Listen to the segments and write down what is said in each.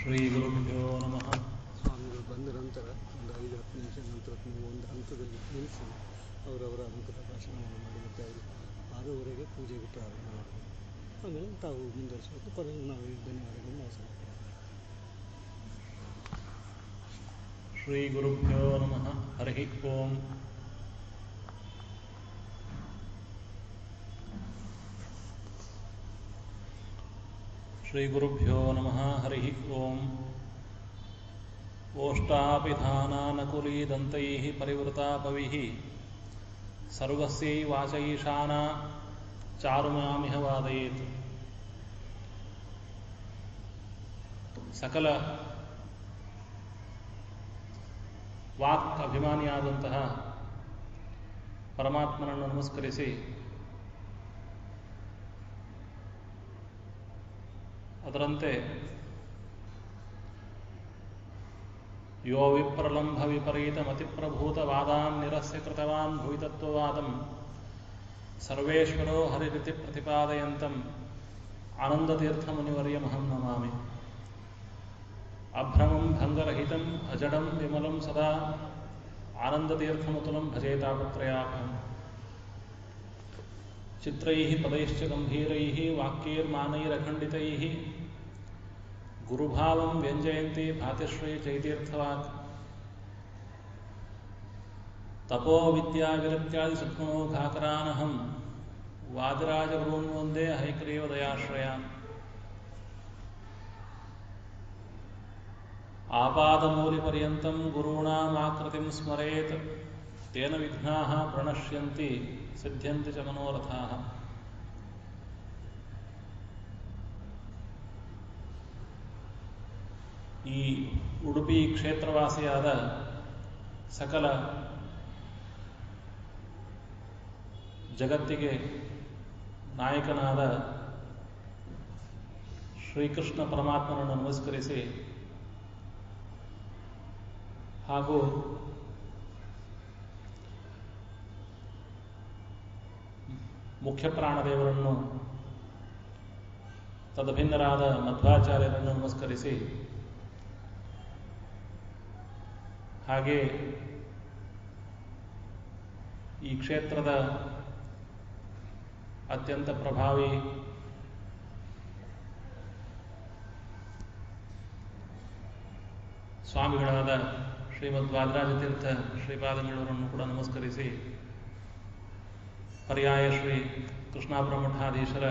ಶ್ರೀ ಗುರುಭ್ಯೋ ನಮಃ. ಸ್ವಾಮಿಗಳು ಬಂದ ನಂತರ ಒಂದು 5-10 ನಿಮಿಷ ನಂತರ ನೀವು ಒಂದು ಹಂತದಲ್ಲಿ ನಿಲ್ಲಿಸಿ ಅವರವರ ಅನುಗ್ರಹ ಭಾಷಣವನ್ನು ಮಾಡಿ ಮತ್ತು ಅವರು 6:30ಗೆ ಪೂಜೆಗೆ ಪ್ರಾರಂಭ ಮಾಡಬೇಕು. ಆಮೇಲೆ ತಾವು ಮುಂದುವರಿಸಬೇಕು. ನಾವು ಧನ್ಯವಾದಗಳನ್ನು ನಾವು ಸಮರ್ಪಣೆ. ಶ್ರೀ ಗುರುಭ್ಯೋ ನಮಃ. ಹರಿ ಓಂ. ಶ್ರೀ ಗುರುಭ್ಯೋ ನಮಃ. ಹರಿ ಓಂ. ಓಷ್ಟಾಪಿಧಾನಾನಕುಲೀದಂತೈಃ ಪರಿವೃತಾಪವಿಃ ಸರ್ವಸ್ಯೈ ವಾಚೈಶಾನ ಚಾರುಮಾಮಿಹ ವಾದಯೇತ್. ಸಕಲ ವಾಕ್ ಅಭಿಮಾನಿಯಾದಂತಹ ಪರಮಾತ್ಮನನ್ನು ನಮಸ್ಕರಿಸಿ ಅದರಂತೆ ಯೋ ವಿಪ್ರಲಂಭ ವಿಪರೀತ ಮತಿಪ್ರಭೂತವಾದಾನ್ ನಿರಸ್ಯ ಕೃತವಾನ್ ಭುವಿತತ್ವವಾದಂ ಸರ್ವೇಶ್ವರೋ ಹರಿರಿತಿ ಪ್ರತಿಪಾದಯಂತಂ ಆನಂದತೀರ್ಥಮುನಿವರ್ಯಮಹಂ ನಮಾಮಿ. ಅಭ್ರಮಂ ಭಂಗರಹಿತಂ ಅಜಡಂ ವಿಮಲಂ ಸದಾ ಆನಂದತೀರ್ಥಮತುಲಂ ಭಜೇತಾಪತ್ರಯಾಪಹಂ. ಚಿತ್ರೈಃ ಪದೈಶ್ಚ ಗಂಭೀರೈಃ ವಾಕ್ಯೈರ್ಮಾನೈರಖಂಡಿತೈಃ ಗುರುಭಾವಂ ವ್ಯಂಜಯಂತಿ ಭಾತಿಶ್ರೀ ಚೈತೀರ್ಥವಾಕ್. ತಪೋ ವಿದ್ಯಾ ವಿರಕ್ತ್ಯಾದಿ ಸದ್ಗುಣೋಘಾಕರಾನಹಂ ವಾದಿರಾಜಗುರೂನ್ ವಂದೇ ಹೈಗ್ರೀವ ದಯಾಶ್ರಯಾನ್. ಆಪಾದಮೂಲಿಪರ್ಯಂತಂ ಗುರುಣಾಮಾಕೃತಿಂ ಸ್ಮರೇತ್ ತೇನ ವಿಘ್ನಾಃ ಪ್ರಣಶ್ಯಂತಿ ಸಿದ್ಧ್ಯಂತಿ ಚ ಮನೋರಥಾಃ. ಈ ಉಡುಪಿ ಕ್ಷೇತ್ರವಾಸಿಯಾದ ಸಕಲ ಜಗತ್ತಿಗೆ ನಾಯಕನಾದ ಶ್ರೀಕೃಷ್ಣ ಪರಮಾತ್ಮನನ್ನು ನಮಸ್ಕರಿಸಿ ಹಾಗೂ ಮುಖ್ಯ ಪ್ರಾಣದೇವರನ್ನು ತದಭಿನ್ನರಾದ ಮಧ್ವಾಚಾರ್ಯರನ್ನು ನಮಸ್ಕರಿಸಿ ಹಾಗೆ ಈ ಕ್ಷೇತ್ರದ ಅತ್ಯಂತ ಪ್ರಭಾವಿ ಸ್ವಾಮಿಗಳಾದ ಶ್ರೀಮದ್ ವಾದಿರಾಜತೀರ್ಥ ಶ್ರೀಪಾದಂಗಳವರನ್ನು ಕೂಡ ನಮಸ್ಕರಿಸಿ ಪರ್ಯಾಯ ಶ್ರೀ ಕೃಷ್ಣಾಪುರ ಮಠಾಧೀಶರ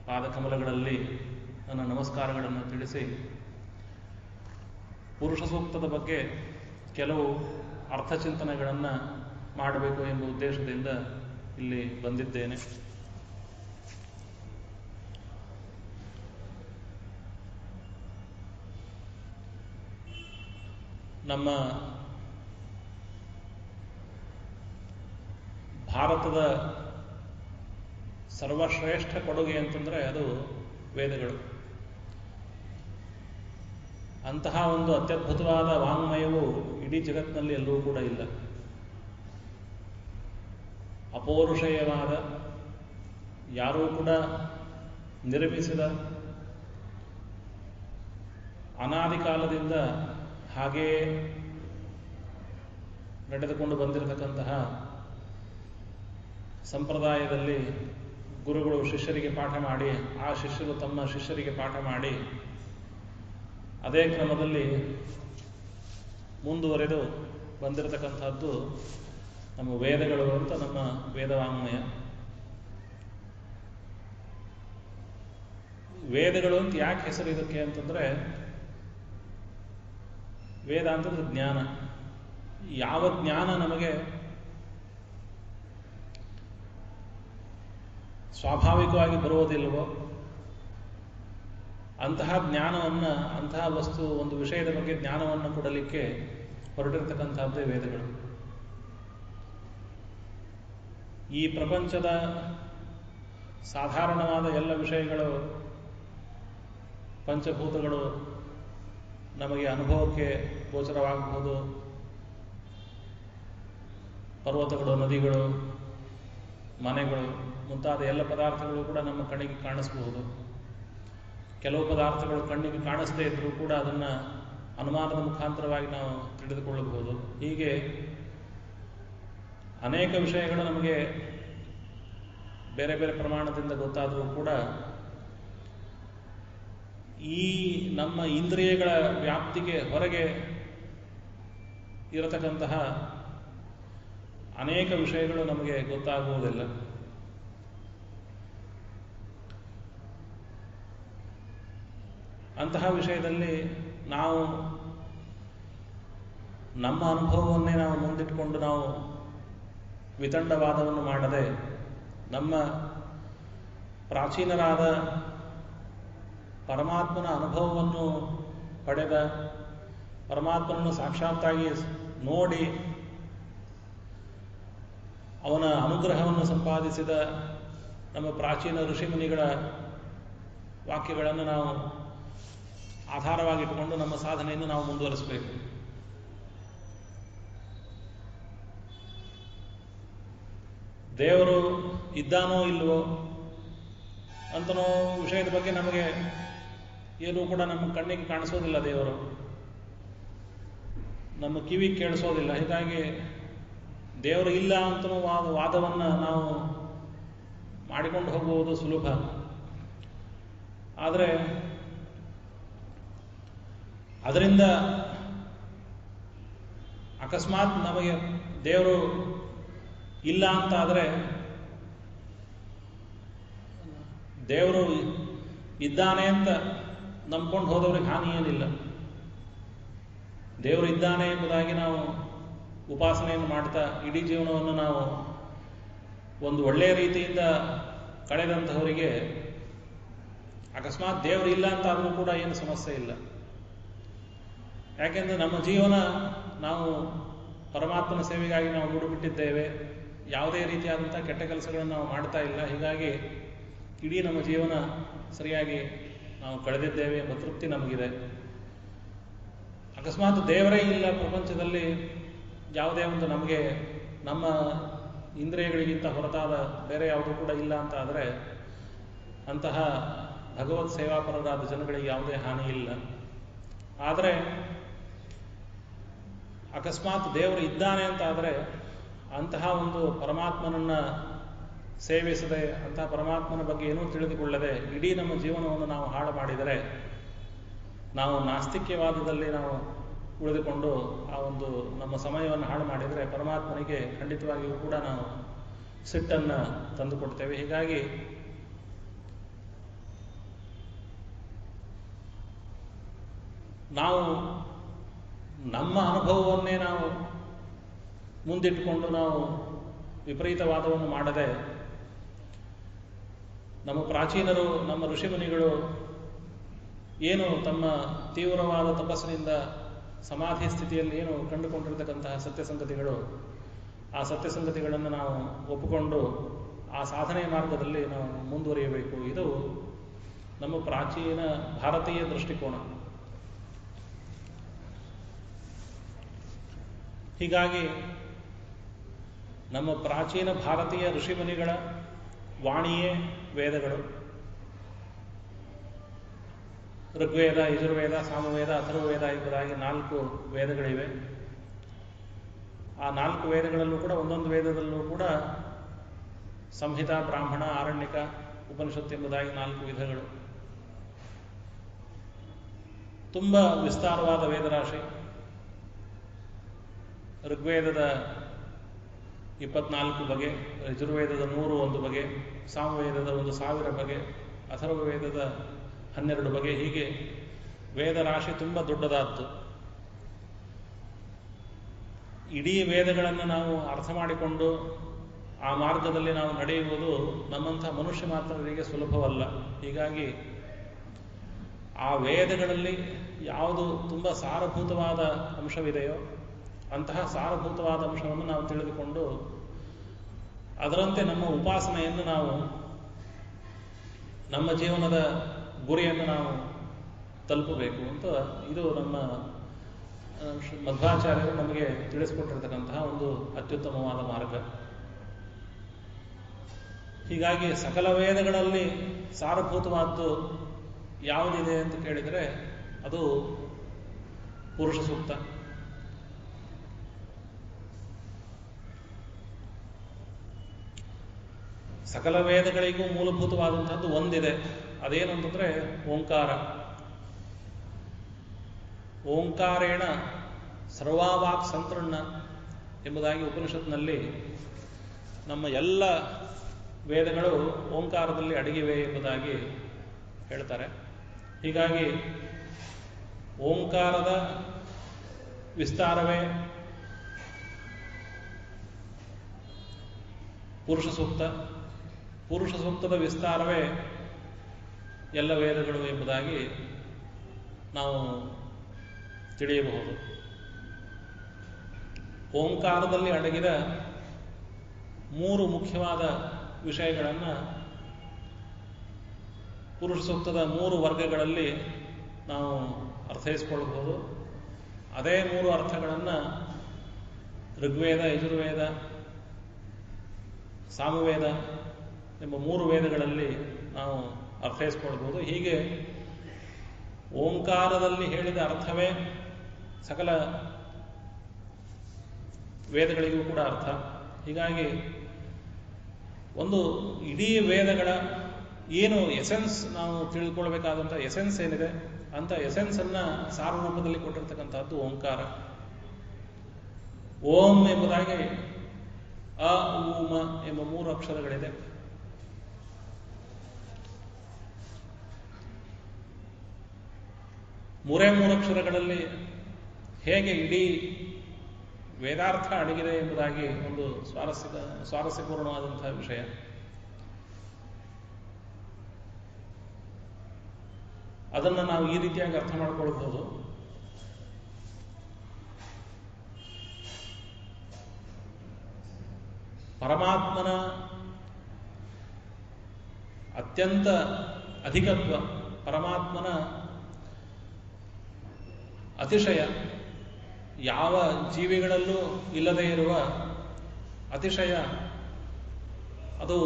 ಪಾದಕಮಲಗಳಲ್ಲಿ ನನ್ನ ನಮಸ್ಕಾರಗಳನ್ನು ತಿಳಿಸಿ ಪುರುಷ ಸೂಕ್ತದ ಬಗ್ಗೆ ಕೆಲವು ಅರ್ಥಚಿಂತನೆಗಳನ್ನು ಮಾಡಬೇಕು ಎಂಬ ಉದ್ದೇಶದಿಂದ ಇಲ್ಲಿ ಬಂದಿದ್ದೇನೆ. ನಮ್ಮ ಭಾರತದ ಸರ್ವಶ್ರೇಷ್ಠ ಕೊಡುಗೆ ಅಂತಂದರೆ ಅದು ವೇದಗಳು. ಅಂತಹ ಒಂದು ಅತ್ಯದ್ಭುತವಾದ ವಾಂಗ್ಮಯವು ಇಡೀ ಜಗತ್ತಿನಲ್ಲಿ ಎಲ್ಲೂ ಕೂಡ ಇಲ್ಲ. ಅಪೌರುಷೇಯವಾದ, ಯಾರೂ ಕೂಡ ನಿರ್ಮಿಸಿದ, ಅನಾದಿ ಕಾಲದಿಂದ ಹಾಗೆಯೇ ನಡೆದುಕೊಂಡು ಬಂದಿರತಕ್ಕಂತಹ ಸಂಪ್ರದಾಯದಲ್ಲಿ ಗುರುಗಳು ಶಿಷ್ಯರಿಗೆ ಪಾಠ ಮಾಡಿ, ಆ ಶಿಷ್ಯರು ತಮ್ಮ ಶಿಷ್ಯರಿಗೆ ಪಾಠ ಮಾಡಿ, ಅದೇ ಕ್ರಮದಲ್ಲಿ ಮುಂದುವರೆದು ಬಂದಿರತಕ್ಕಂಥದ್ದು ನಮ್ಮ ವೇದಗಳು ಅಂತ ನಮ್ಮ ವೇದವಾಂಗ್ಮಯ. ವೇದಗಳು ಅಂತ ಯಾಕೆ ಹೆಸರು ಇದಕ್ಕೆ ಅಂತಂದರೆ, ವೇದ ಅಂತಂದ್ರೆ ಜ್ಞಾನ. ಯಾವ ಜ್ಞಾನ ನಮಗೆ ಸ್ವಾಭಾವಿಕವಾಗಿ ಬರುವುದಿಲ್ಲವೋ ಅಂತಹ ಜ್ಞಾನವನ್ನು, ಅಂತಹ ವಸ್ತು, ಒಂದು ವಿಷಯದ ಬಗ್ಗೆ ಜ್ಞಾನವನ್ನು ಕೊಡಲಿಕ್ಕೆ ಹೊರಟಿರ್ತಕ್ಕಂಥದ್ದೇ ವೇದಗಳು. ಈ ಪ್ರಪಂಚದ ಸಾಧಾರಣವಾದ ಎಲ್ಲ ವಿಷಯಗಳು, ಪಂಚಭೂತಗಳು ನಮಗೆ ಅನುಭವಕ್ಕೆ ಗೋಚರವಾಗಬಹುದು. ಪರ್ವತಗಳು, ನದಿಗಳು, ಮನೆಗಳು ಮುಂತಾದ ಎಲ್ಲ ಪದಾರ್ಥಗಳು ಕೂಡ ನಮ್ಮ ಕಣ್ಣಿಗೆ ಕಾಣಿಸಬಹುದು. ಕೆಲವು ಪದಾರ್ಥಗಳು ಕಣ್ಣಿಗೆ ಕಾಣಿಸದೇ ಇದ್ದರೂ ಕೂಡ ಅದನ್ನು ಅನುಮಾನದ ಮುಖಾಂತರವಾಗಿ ನಾವು ತಿಳಿದುಕೊಳ್ಳಬಹುದು. ಹೀಗೆ ಅನೇಕ ವಿಷಯಗಳು ನಮಗೆ ಬೇರೆ ಬೇರೆ ಪ್ರಮಾಣದಿಂದ ಗೊತ್ತಾದರೂ ಕೂಡ ಈ ನಮ್ಮ ಇಂದ್ರಿಯಗಳ ವ್ಯಾಪ್ತಿಗೆ ಹೊರಗೆ ಇರತಕ್ಕಂತಹ ಅನೇಕ ವಿಷಯಗಳು ನಮಗೆ ಗೊತ್ತಾಗುವುದಿಲ್ಲ. ಅಂತಹ ವಿಷಯದಲ್ಲಿ ನಾವು ನಮ್ಮ ಅನುಭವವನ್ನೇ ನಾವು ಮುಂದಿಟ್ಟುಕೊಂಡು ನಾವು ವಿತಂಡವಾದವನ್ನು ಮಾಡದೆ ನಮ್ಮ ಪ್ರಾಚೀನರಾದ ಪರಮಾತ್ಮನ ಅನುಭವವನ್ನು ಪಡೆದ, ಪರಮಾತ್ಮನನ್ನು ಸಾಕ್ಷಾತ್ತಾಗಿ ನೋಡಿ ಅವನ ಅನುಗ್ರಹವನ್ನು ಸಂಪಾದಿಸಿದ ನಮ್ಮ ಪ್ರಾಚೀನ ಋಷಿಮುನಿಗಳ ವಾಕ್ಯಗಳನ್ನು ನಾವು ಆಧಾರವಾಗಿಟ್ಟುಕೊಂಡು ನಮ್ಮ ಸಾಧನೆಯನ್ನು ನಾವು ಮುಂದುವರಿಸಬೇಕು. ದೇವರು ಇದ್ದಾನೋ ಇಲ್ವೋ ಅಂತನೋ ವಿಷಯದ ಬಗ್ಗೆ ನಮಗೆ ಏನೂ ಕೂಡ ನಮ್ಮ ಕಣ್ಣಿಗೆ ಕಾಣಿಸೋದಿಲ್ಲ. ದೇವರು ನಮ್ಮ ಕಿವಿಗೆ ಕೇಳಿಸೋದಿಲ್ಲ. ಹೀಗಾಗಿ ದೇವರು ಇಲ್ಲ ಅಂತನೂ ವಾದವನ್ನು ನಾವು ಮಾಡಿಕೊಂಡು ಹೋಗುವುದು ಸುಲಭ. ಆದರೆ ಅದರಿಂದ ಅಕಸ್ಮಾತ್ ನಮಗೆ ದೇವರು ಇಲ್ಲ ಅಂತ ಆದರೆ ದೇವರು ಇದ್ದಾನೆ ಅಂತ ನಂಬ್ಕೊಂಡು ಹೋದವ್ರಿಗೆ ಹಾನಿ ಏನಿಲ್ಲ. ದೇವರು ಇದ್ದಾನೆ ಎಂಬುದಾಗಿ ನಾವು ಉಪಾಸನೆಯನ್ನು ಮಾಡ್ತಾ ಇಡೀ ಜೀವನವನ್ನು ನಾವು ಒಂದು ಒಳ್ಳೆಯ ರೀತಿಯಿಂದ ಕಳೆದಂತಹವರಿಗೆ ಅಕಸ್ಮಾತ್ ದೇವರು ಇಲ್ಲ ಅಂತ ಆದರೂ ಕೂಡ ಏನು ಸಮಸ್ಯೆ ಇಲ್ಲ. ಯಾಕೆಂದರೆ ನಮ್ಮ ಜೀವನ ನಾವು ಪರಮಾತ್ಮನ ಸೇವೆಗಾಗಿ ನಾವು ಮೂಡಿಬಿಟ್ಟಿದ್ದೇವೆ. ಯಾವುದೇ ರೀತಿಯಾದಂಥ ಕೆಟ್ಟ ಕೆಲಸಗಳನ್ನು ನಾವು ಮಾಡ್ತಾ ಇಲ್ಲ. ಹೀಗಾಗಿ ಇಡೀ ನಮ್ಮ ಜೀವನ ಸರಿಯಾಗಿ ನಾವು ಕಳೆದಿದ್ದೇವೆ ಎಂಬ ತೃಪ್ತಿ ನಮಗಿದೆ. ಅಕಸ್ಮಾತ್ ದೇವರೇ ಇಲ್ಲ ಪ್ರಪಂಚದಲ್ಲಿ, ಯಾವುದೇ ಒಂದು ನಮಗೆ ನಮ್ಮ ಇಂದ್ರಿಯಗಳಿಗಿಂತ ಹೊರತಾದ ಬೇರೆ ಯಾವುದೂ ಕೂಡ ಇಲ್ಲ ಅಂತ ಆದರೆ ಅಂತಹ ಭಗವತ್ ಸೇವಾಪರರಾದ ಜನಗಳಿಗೆ ಯಾವುದೇ ಹಾನಿ ಇಲ್ಲ. ಆದರೆ ಅಕಸ್ಮಾತ್ ದೇವರು ಇದ್ದಾನೆ ಅಂತ ಆದರೆ ಅಂತಹ ಒಂದು ಪರಮಾತ್ಮನನ್ನ ಸೇವಿಸದೆ, ಅಂತಹ ಪರಮಾತ್ಮನ ಬಗ್ಗೆ ಏನೂ ತಿಳಿದುಕೊಳ್ಳದೆ ಇಡೀ ನಮ್ಮ ಜೀವನವನ್ನು ನಾವು ಹಾಳು ಮಾಡಿದರೆ, ನಾವು ನಾಸ್ತಿಕ್ಯವಾದದಲ್ಲಿ ನಾವು ಉಳಿದುಕೊಂಡು ಆ ಒಂದು ನಮ್ಮ ಸಮಯವನ್ನು ಹಾಳು ಮಾಡಿದರೆ ಪರಮಾತ್ಮನಿಗೆ ಖಂಡಿತವಾಗಿಯೂ ಕೂಡ ನಾವು ಸಿಟ್ಟನ್ನು ತಂದುಕೊಡ್ತೇವೆ. ಹೀಗಾಗಿ ನಾವು ನಮ್ಮ ಅನುಭವವನ್ನೇ ನಾವು ಮುಂದಿಟ್ಟುಕೊಂಡು ನಾವು ವಿಪರೀತವಾದವನ್ನು ಮಾಡದೆ, ನಮ್ಮ ಪ್ರಾಚೀನರು, ನಮ್ಮ ಋಷಿಮುನಿಗಳು ಏನು ತಮ್ಮ ತೀವ್ರವಾದ ತಪಸ್ಸಿನಿಂದ ಸಮಾಧಿ ಸ್ಥಿತಿಯಲ್ಲಿ ಏನು ಕಂಡುಕೊಂಡಿರತಕ್ಕಂತಹ ಸತ್ಯಸಂಗತಿಗಳು, ಆ ಸತ್ಯಸಂಗತಿಗಳನ್ನು ನಾವು ಒಪ್ಪಿಕೊಂಡು ಆ ಸಾಧನೆಯ ಮಾರ್ಗದಲ್ಲಿ ನಾವು ಮುಂದುವರಿಯಬೇಕು. ಇದು ನಮ್ಮ ಪ್ರಾಚೀನ ಭಾರತೀಯ ದೃಷ್ಟಿಕೋನ. ಹೀಗಾಗಿ ನಮ್ಮ ಪ್ರಾಚೀನ ಭಾರತೀಯ ಋಷಿಮುನಿಗಳ ವಾಣಿಯೇ ವೇದಗಳು. ಋಗ್ವೇದ, ಯಜುರ್ವೇದ, ಸಾಮವೇದ, ಅಥರ್ವವೇದ ಎಂಬುದಾಗಿ 4 ವೇದಗಳಿವೆ. ಆ 4 ವೇದಗಳಲ್ಲೂ ಕೂಡ ಒಂದೊಂದು ವೇದದಲ್ಲೂ ಕೂಡ ಸಂಹಿತ, ಬ್ರಾಹ್ಮಣ, ಆರಣ್ಯಕ, ಉಪನಿಷತ್ತು ಎಂಬುದಾಗಿ 4 ವಿಧಗಳು. ತುಂಬ ವಿಸ್ತಾರವಾದ ವೇದರಾಶಿ. ಋಗ್ವೇದದ 24 ಬಗೆ, ಯಜುರ್ವೇದದ 101 ಬಗೆ, ಸಾಮವೇದದ 1000 ಬಗೆ, ಅಥರ್ವವೇದದ 12 ಬಗೆ. ಹೀಗೆ ವೇದರಾಶಿ ತುಂಬ ದೊಡ್ಡದಾದ್ದು. ಇಡೀ ವೇದಗಳನ್ನು ನಾವು ಅರ್ಥ ಮಾಡಿಕೊಂಡು ಆ ಮಾರ್ಗದಲ್ಲಿ ನಾವು ನಡೆಯುವುದು ನಮ್ಮಂಥ ಮನುಷ್ಯ ಮಾತ್ರರಿಗೆ ಸುಲಭವಲ್ಲ. ಹೀಗಾಗಿ ಆ ವೇದಗಳಲ್ಲಿ ಯಾವುದು ತುಂಬ ಸಾರಭೂತವಾದ ಅಂಶವಿದೆಯೋ ಅಂತಹ ಸಾರಭೂತವಾದ ಅಂಶವನ್ನು ನಾವು ತಿಳಿದುಕೊಂಡು ಅದರಂತೆ ನಮ್ಮ ಉಪಾಸನೆಯನ್ನು ನಾವು, ನಮ್ಮ ಜೀವನದ ಗುರಿಯನ್ನು ನಾವು ತಲುಪಬೇಕು ಅಂತ ಇದು ನಮ್ಮ ಮಧ್ವಾಚಾರ್ಯರು ನಮಗೆ ತಿಳಿಸಿಕೊಟ್ಟಿರ್ತಕ್ಕಂತಹ ಒಂದು ಅತ್ಯುತ್ತಮವಾದ ಮಾರ್ಗ. ಹೀಗಾಗಿ ಸಕಲ ವೇದಗಳಲ್ಲಿ ಸಾರಭೂತವಾದ್ದು ಯಾವುದಿದೆ ಅಂತ ಕೇಳಿದರೆ ಅದು ಪುರುಷ ಸೂಕ್ತ. ಸಕಲ ವೇದಗಳಿಗೂ ಮೂಲಭೂತವಾದಂಥದ್ದು ಒಂದಿದೆ, ಅದೇನು ಅಂತಂದ್ರೆ ಓಂಕಾರ. ಓಂಕಾರೇಣ ಸರ್ವಾವಾಕ್ ಸಂತೃಣ್ಣ ಎಂಬುದಾಗಿ ಉಪನಿಷತ್ನಲ್ಲಿ ನಮ್ಮ ಎಲ್ಲ ವೇದಗಳು ಓಂಕಾರದಲ್ಲಿ ಅಡಗಿವೆ ಎಂಬುದಾಗಿ ಹೇಳ್ತಾರೆ. ಹೀಗಾಗಿ ಓಂಕಾರದ ವಿಸ್ತಾರವೇ ಪುರುಷ ಸೂಕ್ತ, ಪುರುಷ ಸೂಕ್ತದ ವಿಸ್ತಾರವೇ ಎಲ್ಲ ವೇದಗಳು ಎಂಬುದಾಗಿ ನಾವು ತಿಳಿಯಬಹುದು. ಓಂಕಾರದಲ್ಲಿ ಅಡಗಿದ 3 ಮುಖ್ಯವಾದ ವಿಷಯಗಳನ್ನು ಪುರುಷ ಸೂಕ್ತದ 3 ವರ್ಗಗಳಲ್ಲಿ ನಾವು ಅರ್ಥೈಸಿಕೊಳ್ಳಬಹುದು. ಅದೇ 3 ಅರ್ಥಗಳನ್ನು ಋಗ್ವೇದ, ಯಜುರ್ವೇದ, ಸಾಮವೇದ ಎಂಬ 3 ವೇದಗಳಲ್ಲಿ ನಾವು ಅರ್ಥೈಸಿಕೊಳ್ಬಹುದು. ಹೀಗೆ ಓಂಕಾರದಲ್ಲಿ ಹೇಳಿದ ಅರ್ಥವೇ ಸಕಲ ವೇದಗಳಿಗೂ ಕೂಡ ಅರ್ಥ. ಹೀಗಾಗಿ ಒಂದು ಇಡೀ ವೇದಗಳ ಏನು ಎಸೆನ್ಸ್, ನಾವು ತಿಳಿದುಕೊಳ್ಬೇಕಾದಂಥ ಎಸೆನ್ಸ್ ಏನಿದೆ ಅಂತ ಎಸೆನ್ಸನ್ನು ಸಾರರೂಪದಲ್ಲಿ ಕೊಟ್ಟಿರ್ತಕ್ಕಂಥದ್ದು ಓಂಕಾರ. ಓಂ ಎಂಬುದಾಗಿ ಅ, ಉ, ಮ ಎಂಬ 3 ಅಕ್ಷರಗಳಿದೆ. ಮೂರೇ 3 ಅಕ್ಷರಗಳಲ್ಲಿ ಹೇಗೆ ಇಡೀ ವೇದಾರ್ಥ ಅಡಗಿದೆ ಎಂಬುದಾಗಿ ಒಂದು ಸ್ವಾರಸ್ಯಪೂರ್ಣವಾದಂತಹ ವಿಷಯ. ಅದನ್ನು ನಾವು ಈ ರೀತಿಯಾಗಿ ಅರ್ಥ ಮಾಡಿಕೊಳ್ಳಬಹುದು. ಪರಮಾತ್ಮನ ಅತ್ಯಂತ ಅಧಿಕತ್ವ, ಪರಮಾತ್ಮನ ಅತಿಶಯ, ಯಾವ ಜೀವಿಗಳಲ್ಲೂ ಇಲ್ಲದೇ ಇರುವ ಅತಿಶಯ, ಅದು